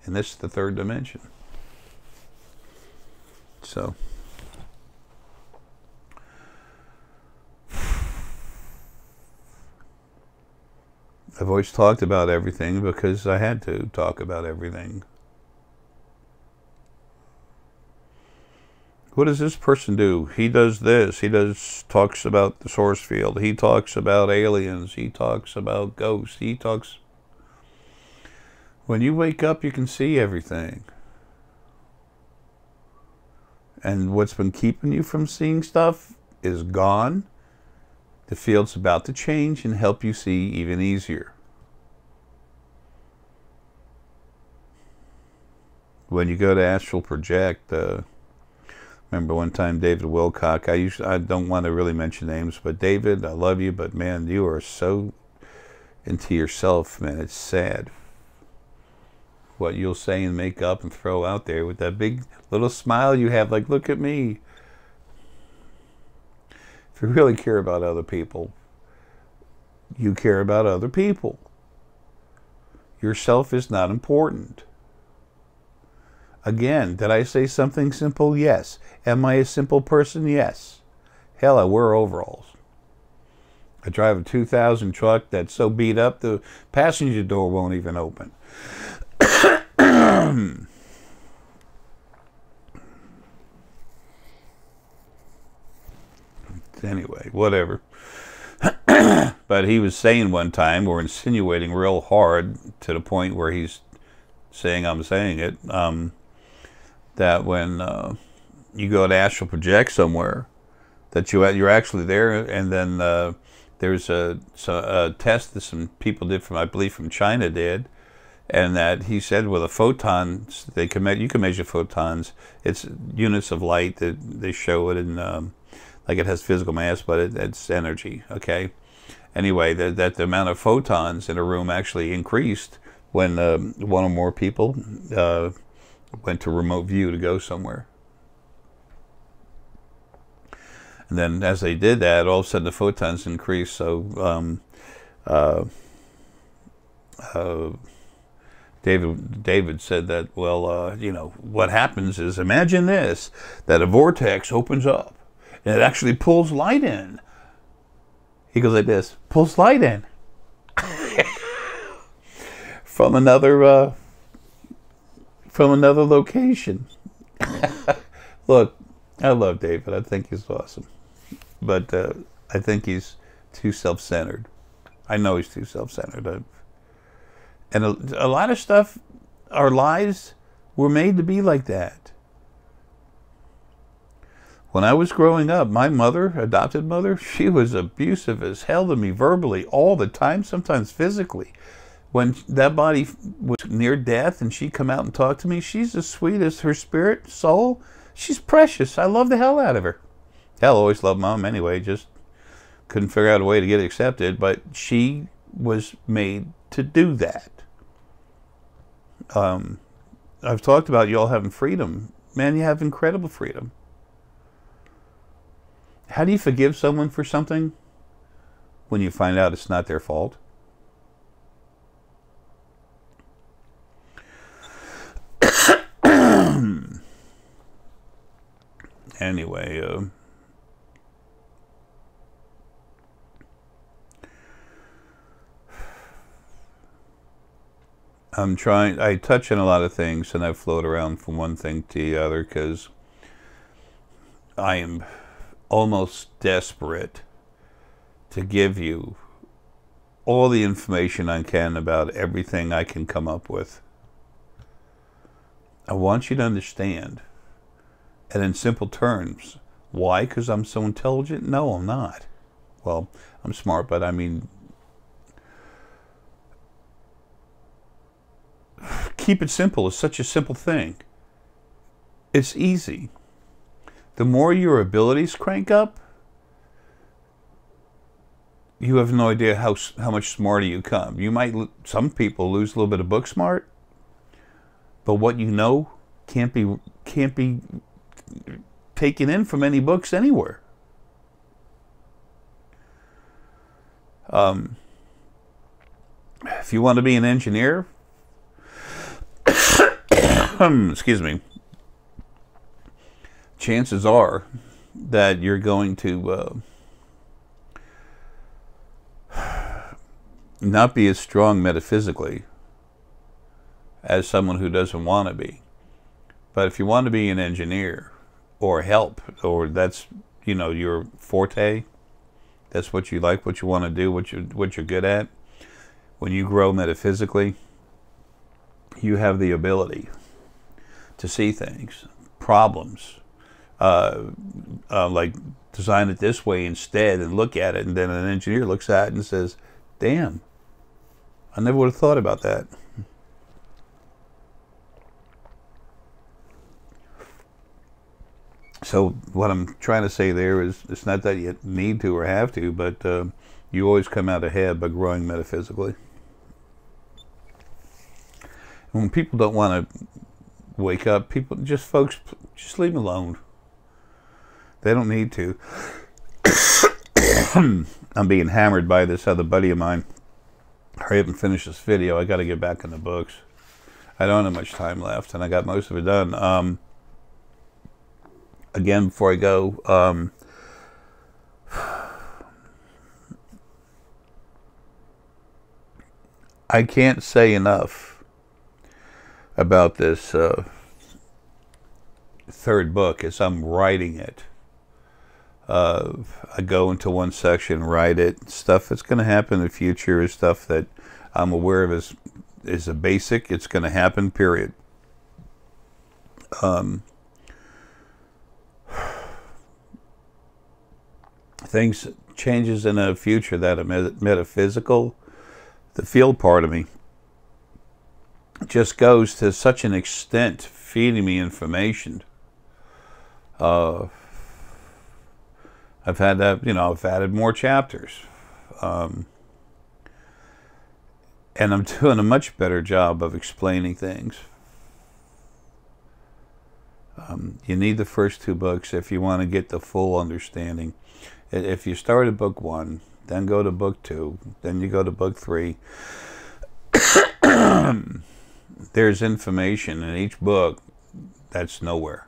Speaker 1: And this is the third dimension. So I've always talked about everything because I had to talk about everything. What does this person do? He does this. He talks about the source field. He talks about aliens. He talks about ghosts. He talks... When you wake up, you can see everything. And what's been keeping you from seeing stuff is gone. The field's about to change and help you see even easier. When you go to astral project, remember one time David Wilcock, I don't want to really mention names, but David, I love you, but man, you are so into yourself, man, it's sad. What you'll say and make up and throw out there with that big little smile you have, like, look at me. If you really care about other people, you care about other people. Yourself is not important. Again, did I say something simple? Yes. Am I a simple person? Yes. Hell, I wear overalls. I drive a 2000 truck that's so beat up the passenger door won't even open. Anyway, whatever. But he was saying one time, or insinuating real hard to the point where he's saying I'm saying it, that when you go to astral project somewhere, that you're actually there, and then there's a test that some people did from, I believe, from China did, and that he said with a photon, you can measure photons. It's units of light that they show it in, like it has physical mass, but it's energy. Okay. Anyway, that the amount of photons in a room actually increased when one or more people went to remote view to go somewhere. And then as they did that, all of a sudden the photons increased. So David said that, well, you know, what happens is, imagine this, that a vortex opens up and it actually pulls light in. He goes like this, pulls light in. From another location. Look, I love David. I think he's awesome. But I think he's too self-centered. I know he's too self-centered. And a lot of stuff, our lives were made to be like that. When I was growing up, my mother, adopted mother, she was abusive as hell to me verbally all the time, sometimes physically. When that body was near death and she'd come out and talk to me, she's the sweetest. Her spirit, soul, she's precious. I love the hell out of her. Hell, I always loved Mom anyway, just couldn't figure out a way to get accepted, but she was made to do that. I've talked about you all having freedom. Man, you have incredible freedom. How do you forgive someone for something when you find out it's not their fault? Anyway, I touch on a lot of things and I float around from one thing to the other because I am almost desperate to give you all the information I can about everything I can come up with. I want you to understand, and in simple terms, why? Because I'm so intelligent? No, I'm not. Well, I'm smart, but I mean, keep it simple. It's such a simple thing. It's easy. The more your abilities crank up, you have no idea how much smarter you come. You might, some people lose a little bit of book smart, but what you know can't be taken in from any books anywhere. If you want to be an engineer, excuse me, chances are that you're going to not be as strong metaphysically as someone who doesn't want to be. But if you want to be an engineer or help, or that's, you know, your forte, that's what you like, what you want to do, what you're good at, when you grow metaphysically, you have the ability to see things, problems, like design it this way instead, and look at it, and then an engineer looks at it and says, damn, I never would have thought about that. So what I'm trying to say there is, it's not that you need to or have to, but you always come out ahead by growing metaphysically. When people don't want to wake up, folks, just leave them alone. They don't need to. I'm being hammered by this other buddy of mine. Hurry up and finish this video. I got to get back in the books. I don't have much time left, and I got most of it done. Again, before I go, I can't say enough about this third book as I'm writing it. I go into one section, write it. Stuff that's going to happen in the future is stuff that I'm aware of is a basic. It's going to happen, period. Things, changes in the future that are metaphysical. The field part of me just goes to such an extent feeding me information. I've had that, you know, I've added more chapters. And I'm doing a much better job of explaining things. You need the first two books if you want to get the full understanding. If you start at book 1, then go to book 2, then you go to book 3. There's information in each book that's nowhere.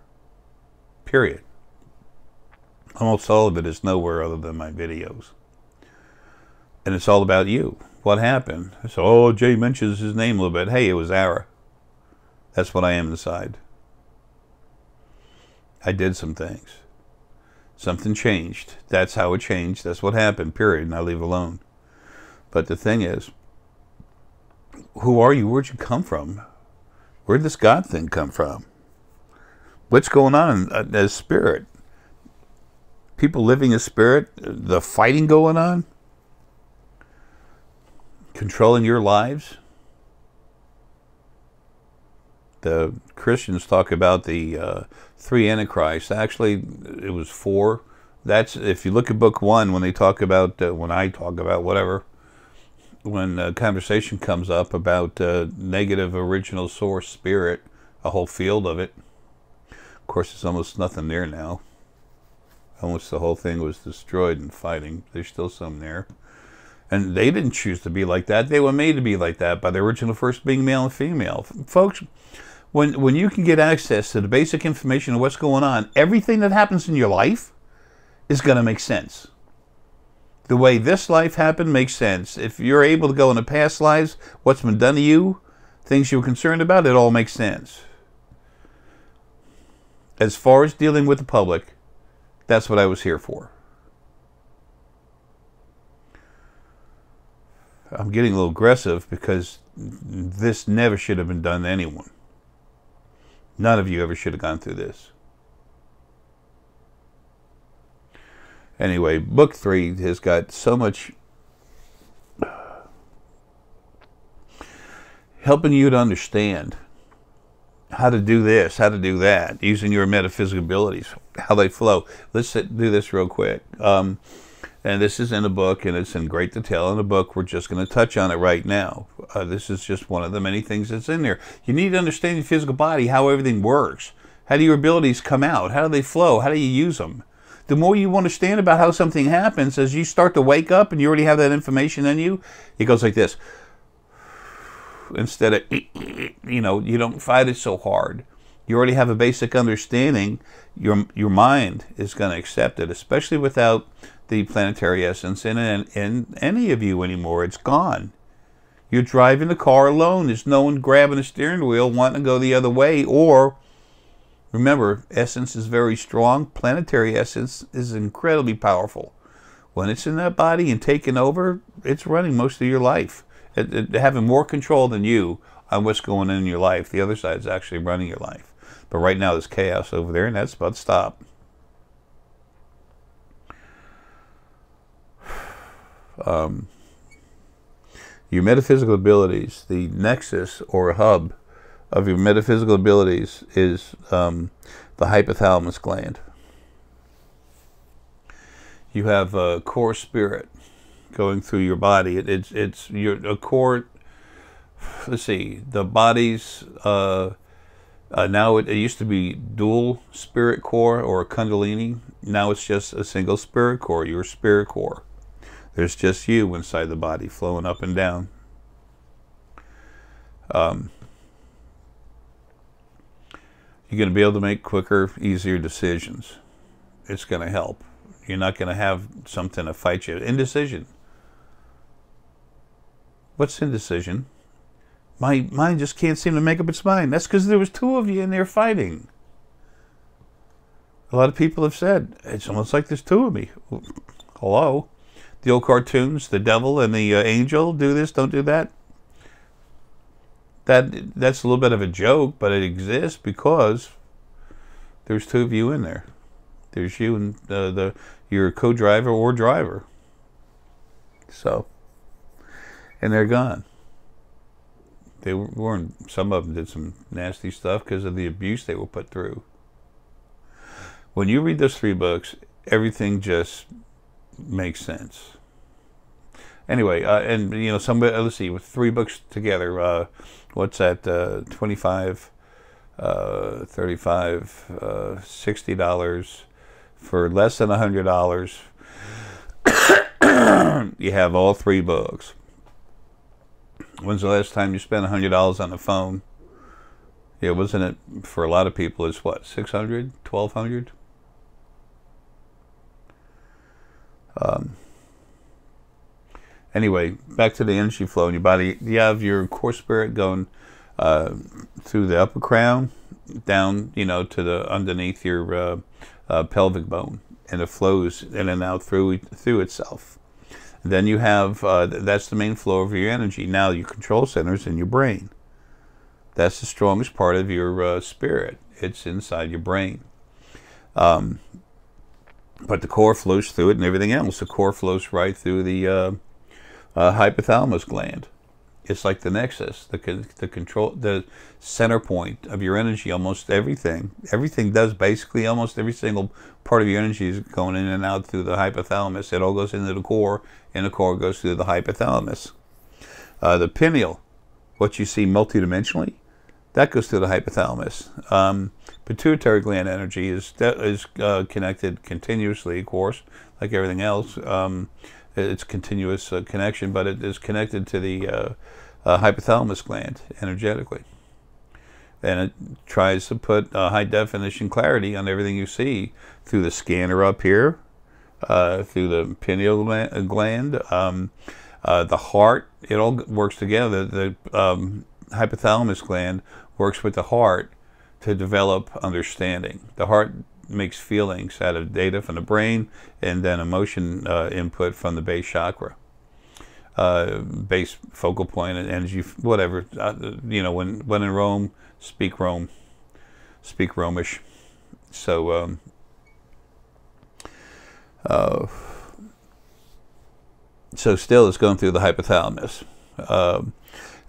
Speaker 1: Period. Almost all of it is nowhere other than my videos. And it's all about you. What happened? So, oh, Jay mentions his name a little bit. Hey, it was Arae. That's what I am inside. I did some things. Something changed. That's how it changed. That's what happened, period. And I leave alone. But the thing is, who are you? Where'd you come from? Where'd this God thing come from? What's going on as spirit? People living as spirit? The fighting going on? Controlling your lives? The Christians talk about the Three Antichrist. Actually, it was 4. That's, if you look at book 1, when they talk about, when I talk about whatever, when conversation comes up about negative original source spirit, a whole field of it. Of course, there's almost nothing there now. Almost the whole thing was destroyed in fighting. There's still some there. And they didn't choose to be like that. They were made to be like that by the original first being male and female. Folks, when you can get access to the basic information of what's going on, everything that happens in your life is going to make sense. The way this life happened makes sense. If you're able to go into past lives, what's been done to you, things you were concerned about, it all makes sense. As far as dealing with the public, that's what I was here for. I'm getting a little aggressive because this never should have been done to anyone. None of you ever should have gone through this. Anyway, book 3 has got so much helping you to understand how to do this, how to do that, using your metaphysical abilities, how they flow. Let's do this real quick. And this is in a book, and it's in great detail in a book. We're just going to touch on it right now. This is just one of the many things that's in there. You need to understand your physical body, how everything works. How do your abilities come out? How do they flow? How do you use them? The more you understand about how something happens, as you start to wake up and you already have that information in you, it goes like this. Instead of, you know, you don't fight it so hard. You already have a basic understanding. Your mind is going to accept it, especially without the planetary essence in any of you anymore. It's gone. You're driving the car alone. There's no one grabbing the steering wheel wanting to go the other way. Or, remember, essence is very strong. Planetary essence is incredibly powerful. When it's in that body and taking over, it's running most of your life. Having more control than you on what's going on in your life. The other side is actually running your life. But right now there's chaos over there, and that's about to stop. Your metaphysical abilities, the nexus or hub of your metaphysical abilities is the hypothalamus gland. You have a core spirit going through your body. It's a core. Let's see. The body's now it used to be dual spirit core or a kundalini. Now it's just a single spirit core. Your spirit core. There's just you inside the body, flowing up and down. You're going to be able to make quicker, easier decisions. It's going to help. You're not going to have something to fight you. Indecision. What's indecision? My mind just can't seem to make up its mind. That's because there was two of you in there fighting. A lot of people have said, it's almost like there's two of me. Hello? The old cartoons, the devil and the angel, do this, don't do that. That's a little bit of a joke, but it exists because there's two of you in there. There's you and your co-driver or driver. So, and they're gone. They weren't. Some of them did some nasty stuff because of the abuse they were put through. When you read those 3 books, everything just makes sense. Anyway, and you know, somebody, let's see, with 3 books together, what's that? 25, 35, $60 for less than $100. You have all 3 books. When's the last time you spent $100 on the phone? Yeah, wasn't it for a lot of people? It's what, $600, $1,200? Anyway, back to the energy flow in your body. You have your core spirit going through the upper crown, down, you know, to the underneath your pelvic bone, and it flows in and out through itself. Then you have that's the main flow of your energy. Now your control center's in your brain. That's the strongest part of your spirit. It's inside your brain. But the core flows through it and everything else. The core flows right through the hypothalamus gland. It's like the nexus, the control, the center point of your energy. Almost everything does basically. Almost every single part of your energy is going in and out through the hypothalamus. It all goes into the core, and the core goes through the hypothalamus. The pineal, what you see multidimensionally, that goes through the hypothalamus. Pituitary gland energy is connected continuously, of course, like everything else. It's continuous connection, but it is connected to the hypothalamus gland energetically. And it tries to put high definition clarity on everything you see through the scanner up here, through the pineal gland, the heart. It all works together. The hypothalamus gland works with the heart to develop understanding. The heart makes feelings out of data from the brain and then emotion input from the base chakra, base focal point and energy, whatever. You know, when in Rome, speak Rome, speak Romish. So so still it's going through the hypothalamus.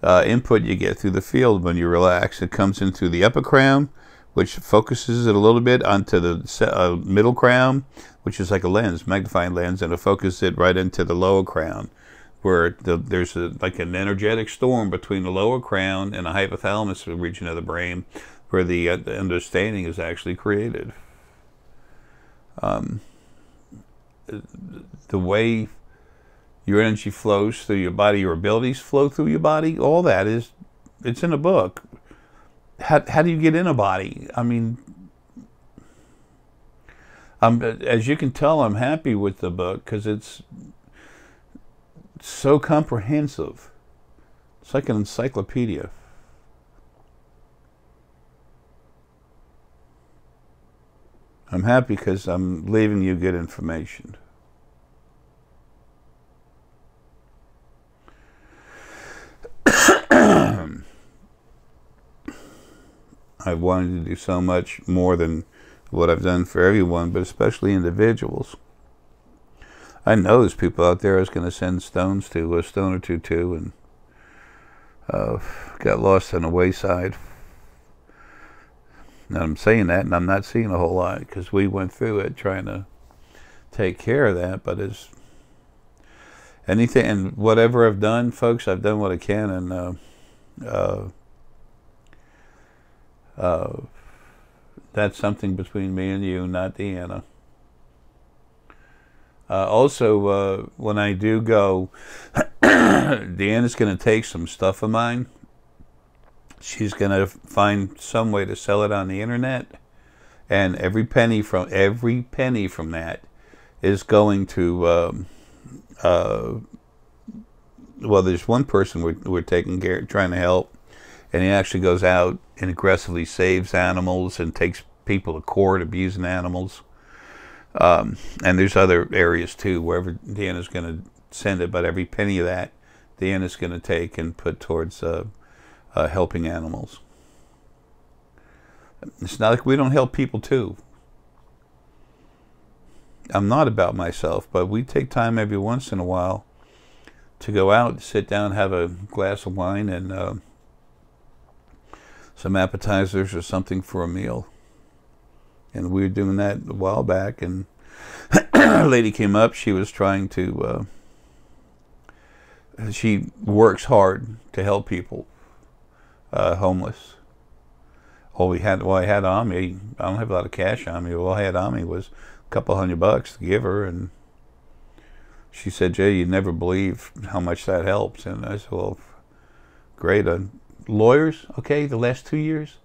Speaker 1: input you get through the field when you relax. It comes in through the upper crown, which focuses it a little bit onto the middle crown, which is like a lens, magnifying lens, and it focuses it right into the lower crown, where there's like an energetic storm between the lower crown and the hypothalamus region of the brain, where the understanding is actually created. The way your energy flows through your body, your abilities flow through your body, all that it's in a book. How do you get in a body? I mean, as you can tell, I'm happy with the book because it's so comprehensive. It's like an encyclopedia. I'm happy because I'm leaving you good information. I've wanted to do so much more than what I've done for everyone, but especially individuals. I know there's people out there I was going to send stones to, a stone or two to, and got lost on the wayside. And I'm saying that, and I'm not seeing a whole lot, because we went through it trying to take care of that. But it's anything, and whatever I've done, folks, I've done what I can, and that's something between me and you, not Deanna. Also, when I do go, Deanna's going to take some stuff of mine. She's going to find some way to sell it on the internet, and every penny from that is going to. Well, there's one person we're taking care, trying to help, and he actually goes out and aggressively saves animals and takes people to court abusing animals. And there's other areas too, wherever Deanna's going to send it, but every penny of that Deanna's going to take and put towards helping animals. It's not like we don't help people too. I'm not about myself, but we take time every once in a while to go out, sit down, have a glass of wine, and some appetizers or something for a meal. And we were doing that a while back, and a lady came up. She was trying to, she works hard to help people, homeless. I had on me, I don't have a lot of cash on me. All I had on me was a couple $100 to give her, and she said, "Jay, you'd never believe how much that helps." And I said, "Well, great. Lawyers, okay, the last 2 years,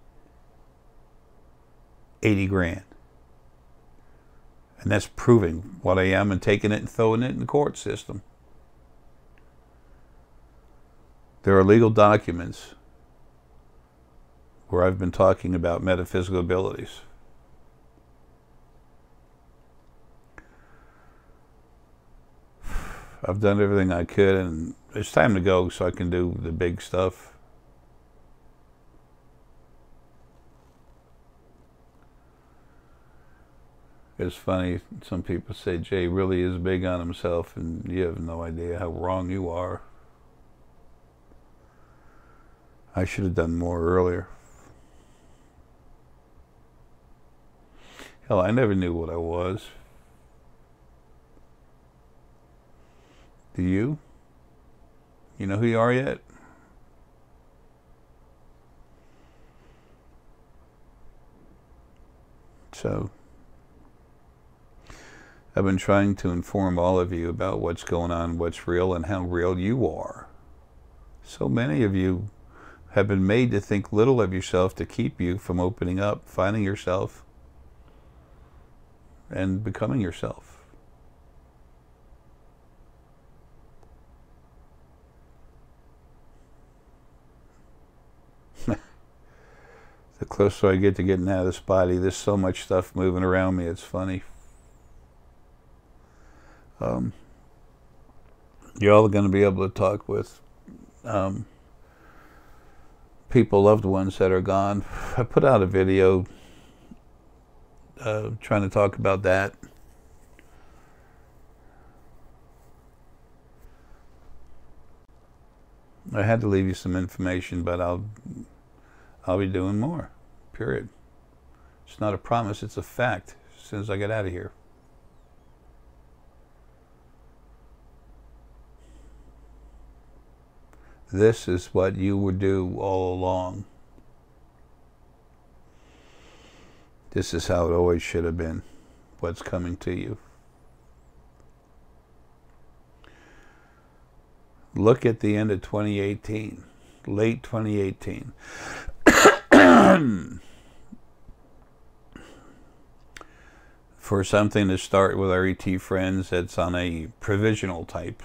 Speaker 1: 80 grand. And that's proving what I am and taking it and throwing it in the court system. There are legal documents where I've been talking about metaphysical abilities. I've done everything I could, and it's time to go so I can do the big stuff. It's funny, some people say Jay really is big on himself, and you have no idea how wrong you are. I should have done more earlier. Hell, I never knew what I was. Do you? You know who you are yet? So, I've been trying to inform all of you about what's going on, what's real, and how real you are. So many of you have been made to think little of yourself to keep you from opening up, finding yourself, and becoming yourself. The closer I get to getting out of this body, there's so much stuff moving around me, it's funny. You're all going to be able to talk with people, loved ones that are gone. I put out a video trying to talk about that. I had to leave you some information, but I'll be doing more. Period. It's not a promise, it's a fact as soon as I get out of here. This is what you would do all along. This is how it always should have been. What's coming to you. Look at the end of 2018, late 2018. For something to start with our ET friends, it's on a provisional type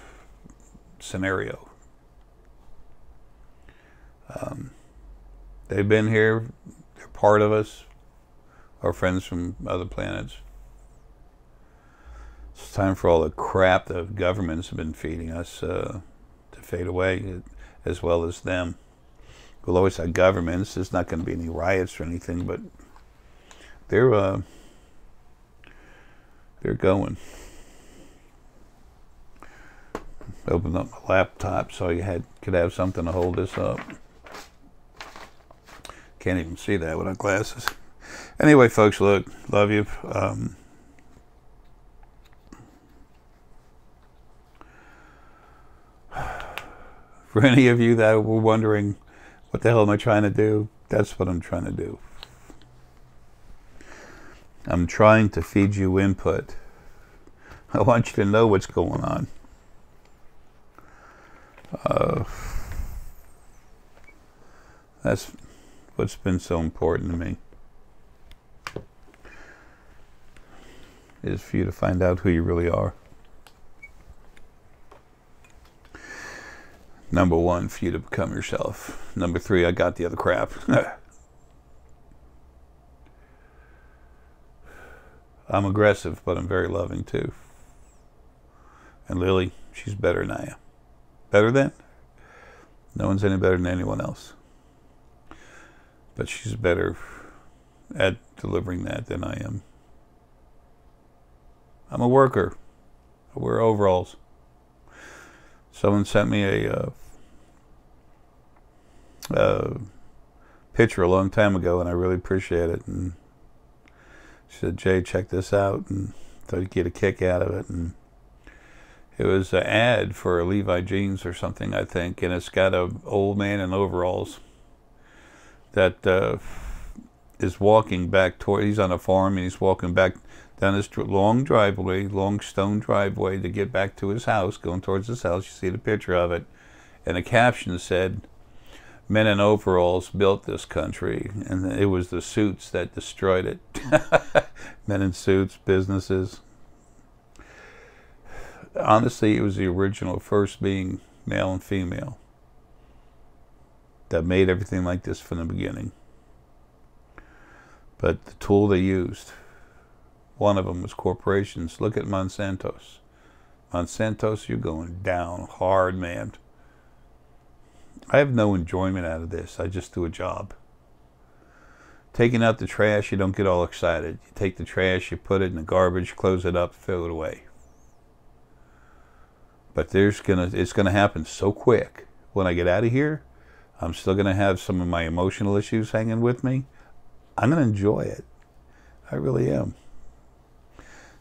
Speaker 1: scenario. They've been here, they're part of us, our friends from other planets. It's time for all the crap the governments have been feeding us to fade away, as well as them. We'll always have governments. There's not going to be any riots or anything, but they're going. Opened up my laptop so you could have something to hold this up. Can't even see that without glasses. Anyway, folks, look, love you. For any of you that were wondering, what the hell am I trying to do? That's what I'm trying to do. I'm trying to feed you input. I want you to know what's going on. That's what's been so important to me, is for you to find out who you really are. Number one, for you to become yourself. Number three, I got the other crap. I'm aggressive, but I'm very loving too. And Lily, she's better than I am. Better than? No one's any better than anyone else. But she's better at delivering that than I am. I'm a worker. I wear overalls. Someone sent me a picture a long time ago, and I really appreciate it. And she said, "Jay, check this out," and thought you'd get a kick out of it. And it was an ad for Levi jeans or something, I think, and it's got an old man in overalls that is walking back toward. He's on a farm, and he's walking back down this long driveway, long stone driveway, to get back to his house, going towards his house. You see the picture of it, and the caption said, "Men in overalls built this country," and it was the suits that destroyed it. Men in suits, businesses. Honestly, it was the original first being, male and female, that made everything like this from the beginning. But the tool they used, one of them was corporations. Look at Monsanto's. Monsanto's, you're going down hard, man. I have no enjoyment out of this. I just do a job. Taking out the trash, you don't get all excited. You take the trash, you put it in the garbage, close it up, throw it away. But it's gonna happen so quick. When I get out of here, I'm still gonna have some of my emotional issues hanging with me. I'm gonna enjoy it. I really am.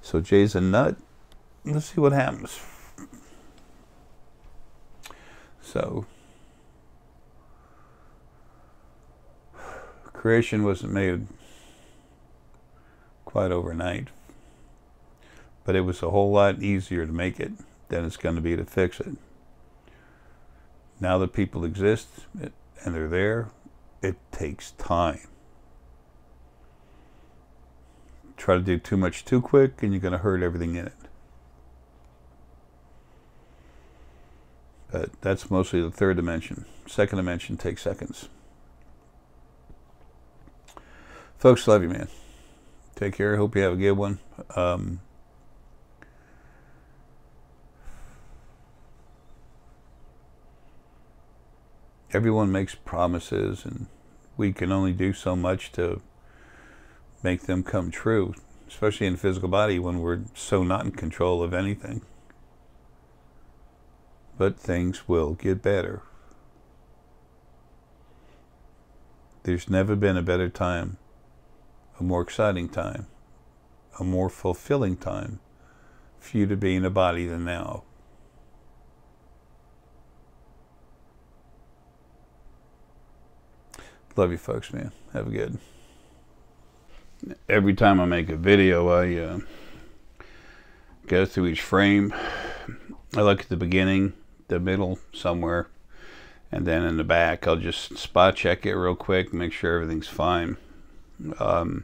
Speaker 1: So Jay's a nut. Let's see what happens. So creation wasn't made quite overnight, but it was a whole lot easier to make it than it's going to be to fix it. Now that people exist and they're there, it takes time. Try to do too much too quick, and you're going to hurt everything in it. But that's mostly the third dimension. Second dimension takes seconds. Folks, love you, man. Take care. Hope you have a good one. Everyone makes promises, and we can only do so much to make them come true, especially in the physical body when we're so not in control of anything. But things will get better. There's never been a better time, a more exciting time, a more fulfilling time for you to be in a body than now. Love you folks, man. Have a good. Every time I make a video, I go through each frame. I look at the beginning, the middle, somewhere, and then in the back, I'll just spot check it real quick, make sure everything's fine. When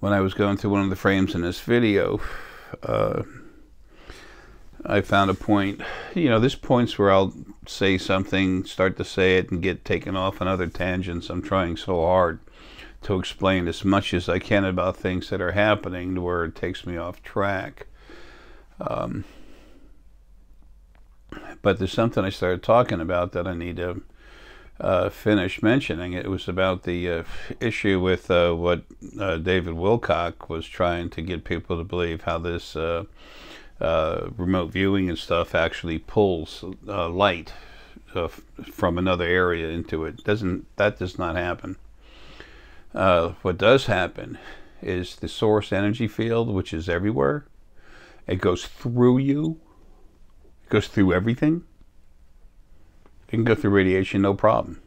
Speaker 1: I was going through one of the frames in this video, I found a point, there's points where I'll say something, start to say it, and get taken off on other tangents. I'm trying so hard to explain as much as I can about things that are happening to where it takes me off track. But there's something I started talking about that I need to finish mentioning. It was about the issue with what David Wilcock was trying to get people to believe, how this remote viewing and stuff actually pulls light from another area into it. That does not happen. What does happen is the source energy field, which is everywhere. It goes through you. It goes through everything. It can go through radiation, no problem.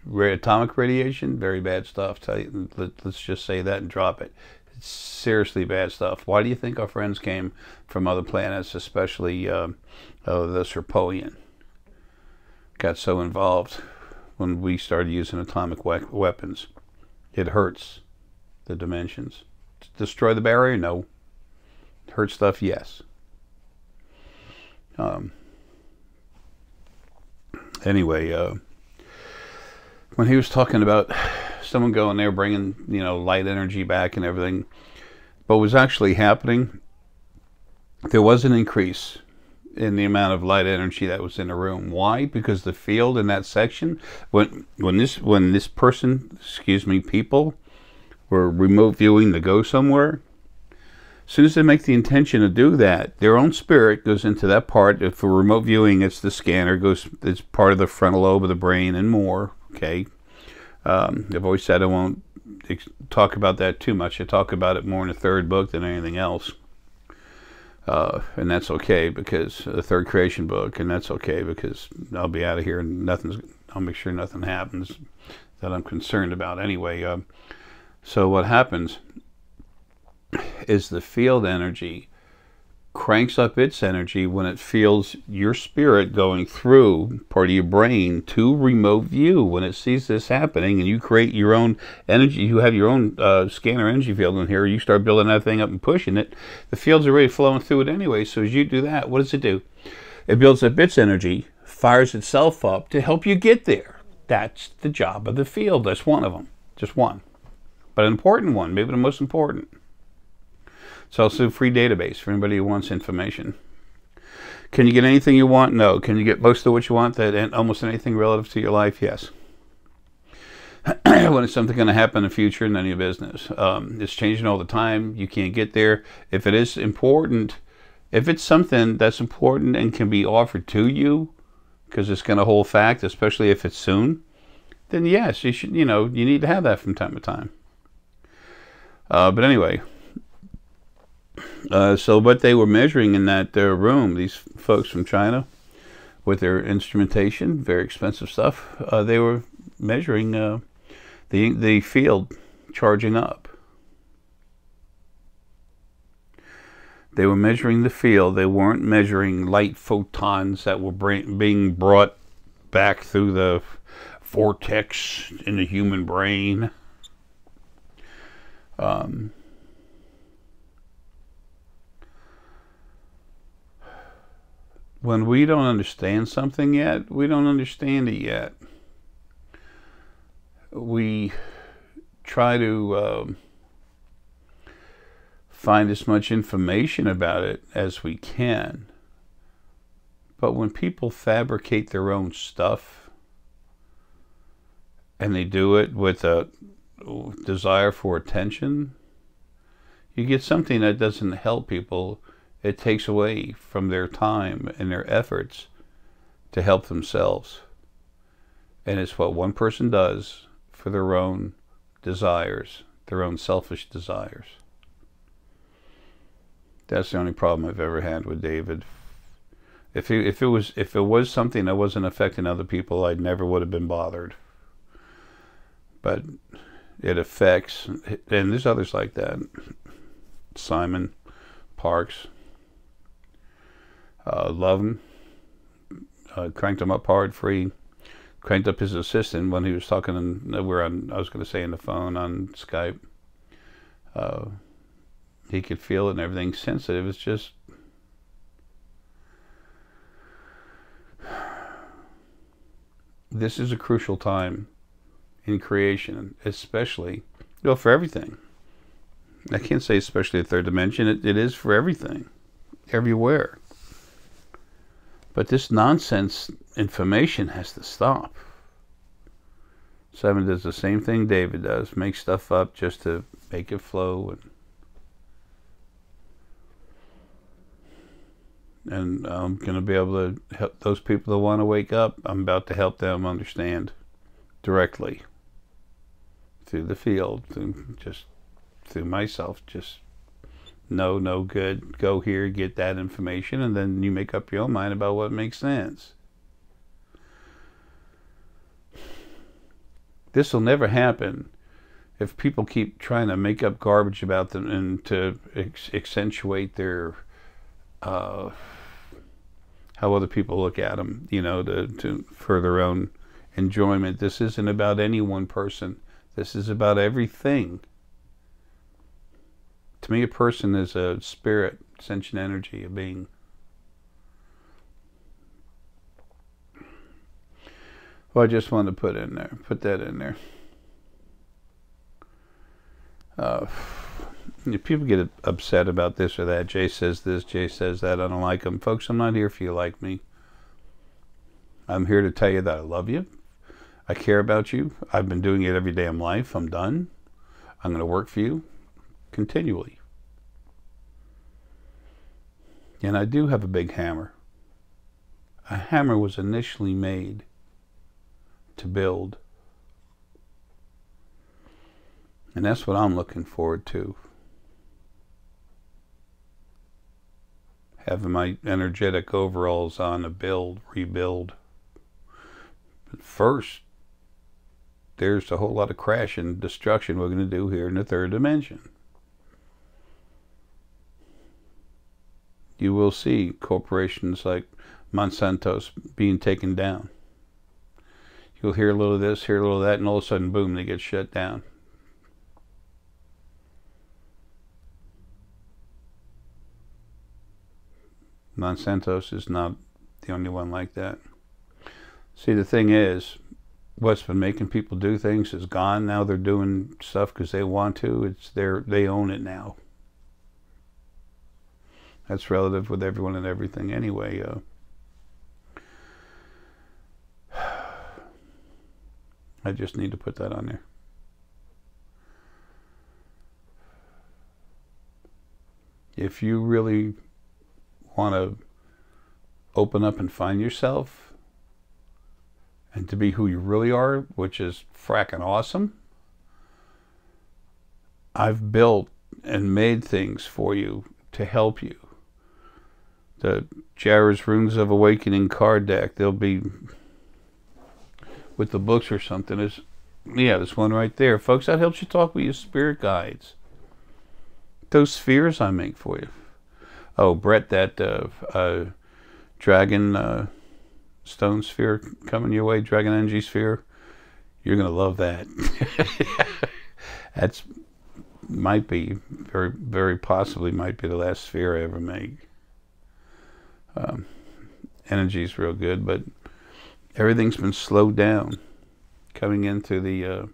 Speaker 1: Atomic radiation, very bad stuff. Let's just say that and drop it. It's seriously bad stuff. Why do you think our friends came from other planets, especially the Serpoian, got so involved when we started using atomic weapons? It hurts the dimensions. Destroy the barrier? No. Hurt stuff? Yes. Anyway, when he was talking about someone going there bringing, light energy back and everything, but what was actually happening, there was an increase in the amount of light energy that was in the room. Why? Because the field in that section, when this person, people were remote viewing to go somewhere, as soon as they make the intention to do that, their own spirit goes into that part. If for remote viewing, it's the scanner, it's part of the frontal lobe of the brain and more. Okay, I've always said I won't talk about that too much. I talk about it more in the third book than anything else, and that's okay, because the third creation book, and that's okay because I'll be out of here and I'll make sure nothing happens that I'm concerned about anyway. So what happens is the field energy cranks up its energy when it feels your spirit going through part of your brain to remote view. When it sees this happening and you create your own energy, you have your own scanner energy field in here, you start building that thing up and pushing it, the field's already flowing through it anyway. So as you do that, what does it do? It builds up its energy, fires itself up to help you get there. That's the job of the field. That's one of them. Just one. But an important one, maybe the most important. It's also a free database for anybody who wants information. Can you get anything you want? No. Can you get most of what you want? And almost anything relative to your life? Yes. When it's something going to happen in the future, none of your business. It's changing all the time. You can't get there. If it is important, if it's something that's important and can be offered to you, because it's going to hold fact, especially if it's soon, then yes, you should. You need to have that from time to time. But anyway. So what they were measuring in that room, these folks from China, with their instrumentation, very expensive stuff, they were measuring the field charging up. They were measuring the field. They weren't measuring light photons that were being brought back through the vortex in the human brain. When we don't understand something yet, we don't understand it yet. We try to find as much information about it as we can. But when people fabricate their own stuff, and they do it with a desire for attention, you get something that doesn't help people. It takes away from their time and their efforts to help themselves. And it's what one person does for their own desires, their own selfish desires. That's the only problem I've ever had with David. If it was something that wasn't affecting other people, I never would have been bothered. But it affects, and there's others like that. Simon Parks, love him. Cranked him up hard, free. Cranked up his assistant when he was talking. I was going to say, on the phone on Skype. He could feel it and everything. Sensitive. It's just. This is a crucial time in creation, especially, well, for everything. I can't say especially the third dimension. It is for everything, everywhere. But this nonsense information has to stop. Simon does the same thing David does, make stuff up just to make it flow. And I'm going to be able to help those people that want to wake up. I'm about to help them understand directly through the field, through myself. Just no good. Go here, get that information, and then you make up your own mind about what makes sense. This will never happen if people keep trying to make up garbage about them and to accentuate their how other people look at them, for their own enjoyment. This isn't about any one person. This is about everything. To me, a person is a spirit, sentient energy, a being. Well, I just wanted to put that in there. People get upset about this or that. Jay says this, Jay says that. I don't like them. Folks, I'm not here for you like me. I'm here to tell you that I love you. I care about you. I've been doing it every day of my life. I'm done. I'm going to work for you continually. And I do have a big hammer. A hammer was initially made to build. And that's what I'm looking forward to. Having my energetic overalls on to rebuild. But first, there's a whole lot of crash and destruction we're going to do here in the third dimension. You will see corporations like Monsanto's being taken down. You'll hear a little of this, hear a little of that, and all of a sudden, boom, they get shut down. Monsanto's is not the only one like that. See, the thing is, what's been making people do things is gone. Now they're doing stuff because they want to. They own it now. That's relative with everyone and everything anyway. I just need to put that on there. If you really want to open up and find yourself and to be who you really are, which is fracking awesome, I've built and made things for you to help you. The Jarrah's Runes of Awakening card deck, they'll be with the books or something. This one right there. Folks, that helps you talk with your spirit guides. Those spheres I make for you. Oh, Brett, that dragon stone sphere coming your way, dragon energy sphere, you're going to love that. That's might be, very, very possibly might be the last sphere I ever make. Energy's real good, but everything's been slowed down coming into the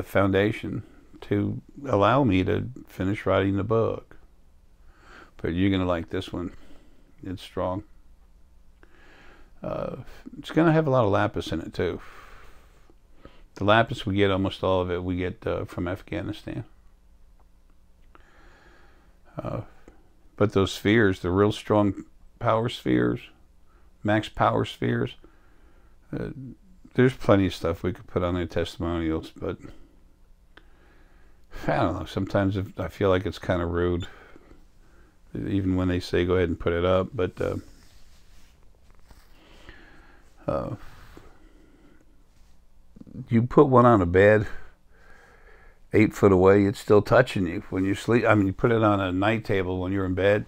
Speaker 1: foundation to allow me to finish writing the book. But you're going to like this one. It's strong. It's going to have a lot of lapis in it too. The lapis we get, almost all of it, we get from Afghanistan. But those spheres, the real strong power spheres, max power spheres. There's plenty of stuff we could put on their testimonials, but I don't know. Sometimes I feel like it's kind of rude, even when they say go ahead and put it up. But you put one on a bed 8 foot away, it's still touching you when you sleep. I mean, you put it on a night table when you're in bed,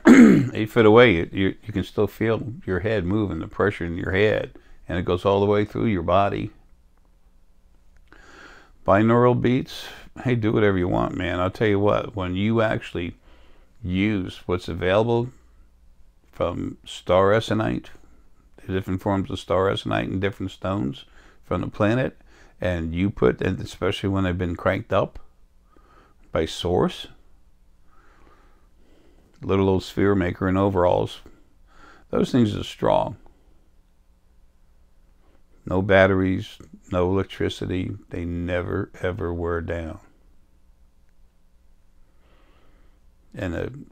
Speaker 1: 8 foot away, you can still feel your head moving, the pressure in your head, and it goes all the way through your body. Binaural beats, hey, do whatever you want, man. I'll tell you what, when you actually use what's available from star essonite, the different forms of star essonite and different stones from the planet, and you put, and especially when they've been cranked up by source, little old sphere maker in overalls, those things are strong. No batteries, no electricity, they never ever wear down. And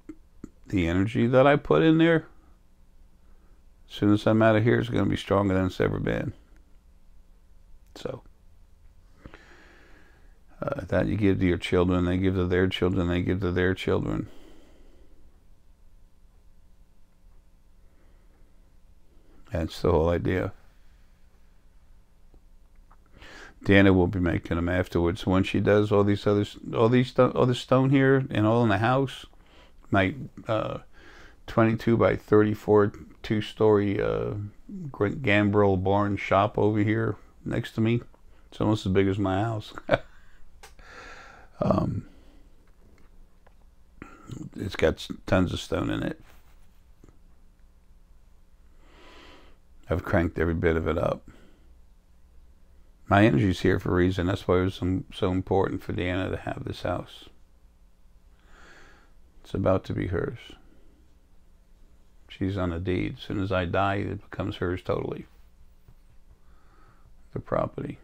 Speaker 1: the energy that I put in there, as soon as I'm out of here, it's going to be stronger than it's ever been. So that you give to your children, they give to their children, they give to their children. That's the whole idea. Dana will be making them afterwards. When she does all this stone here and all in the house, my 22 by 34 two-story gambrel barn shop over here next to me. It's almost as big as my house. It's got tons of stone in it. I've cranked every bit of it up. My energy's here for a reason. That's why it was so important for Deanna to have this house. It's about to be hers. She's on a deed. As soon as I die, it becomes hers totally. The property.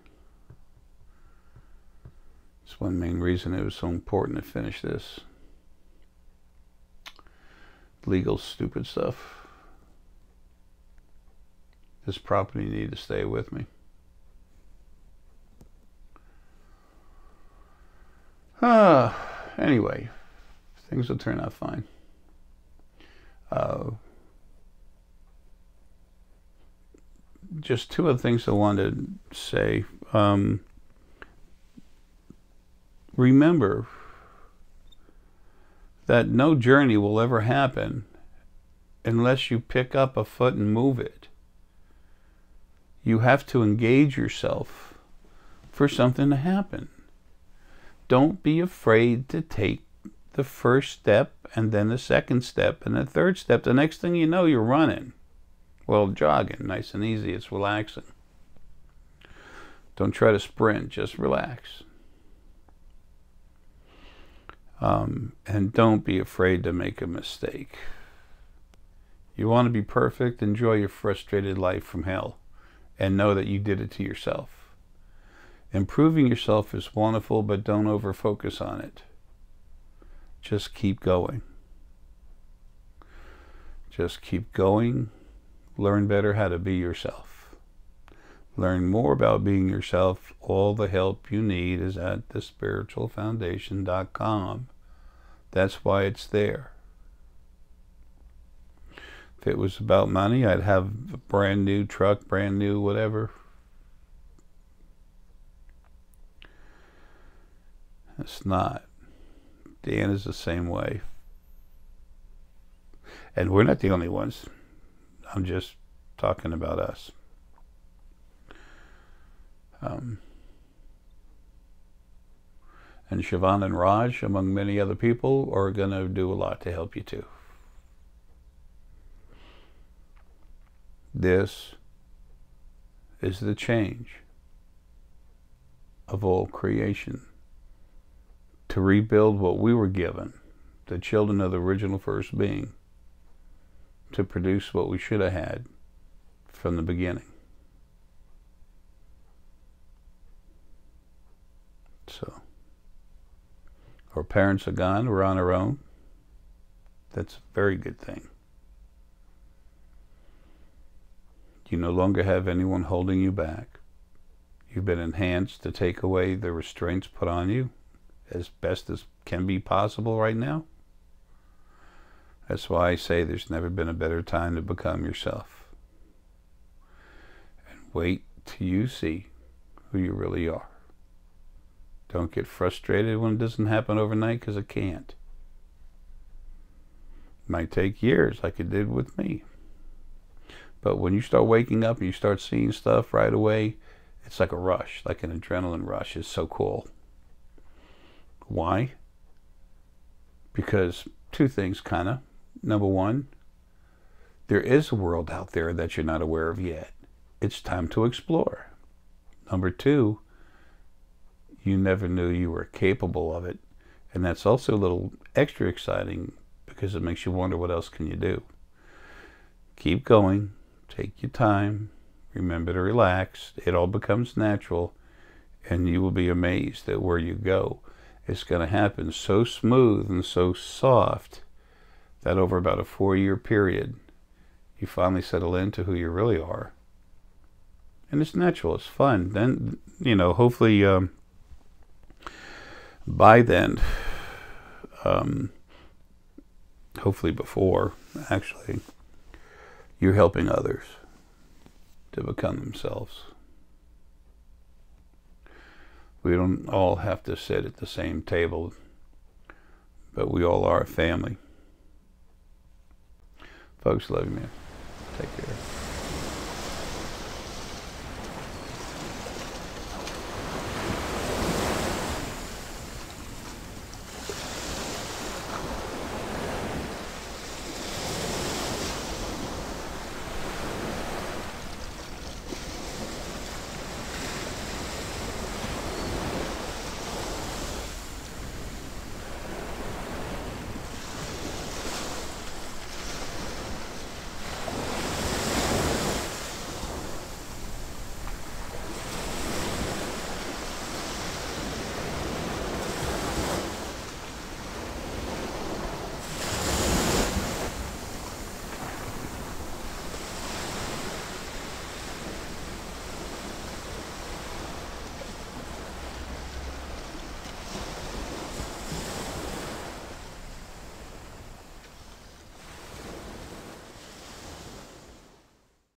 Speaker 1: It's one main reason it was so important to finish this. Legal stupid stuff. This property needed to stay with me. Anyway, things will turn out fine. Just two other things I wanted to say. Remember that no journey will ever happen unless you pick up a foot and move it. You have to engage yourself for something to happen. Don't be afraid to take the first step and then the second step and the third step. The next thing you know, you're running. Well, jogging, nice and easy. It's relaxing. Don't try to sprint, just relax. And don't be afraid to make a mistake. You want to be perfect, enjoy your frustrated life from hell and know that you did it to yourself. Improving yourself is wonderful, but don't over-focus on it. Just keep going. Just keep going. Learn better how to be yourself. Learn more about being yourself. All the help you need is at thespiritualfoundation.com. That's why it's there. If it was about money, I'd have a brand new truck, brand new whatever. It's not. Dan is the same way. And we're not the only ones. I'm just talking about us. And Siobhan and Raj, among many other people, are going to do a lot to help you too. This is the change of all creation. To rebuild what we were given, the children of the original first being, to produce what we should have had from the beginning. So, our parents are gone, we're on our own. That's a very good thing. You no longer have anyone holding you back. You've been enhanced to take away the restraints put on you as best as can be possible right now. That's why I say there's never been a better time to become yourself. And wait till you see who you really are. Don't get frustrated when it doesn't happen overnight, because it can't. It might take years, like it did with me. But when you start waking up and you start seeing stuff right away, it's like a rush, like an adrenaline rush. It's so cool. Why? Because two things, kind of. Number one, there is a world out there that you're not aware of yet. It's time to explore. Number two, you never knew you were capable of it. And that's also a little extra exciting, because it makes you wonder, what else can you do? Keep going. Take your time. Remember to relax. It all becomes natural. And you will be amazed at where you go. It's going to happen so smooth and so soft that over about a 4-year period, you finally settle into who you really are. And it's natural. It's fun. Then, you know, hopefully by then, hopefully before, actually, you're helping others to become themselves. We don't all have to sit at the same table, but we all are a family. Folks, love you, man. Take care.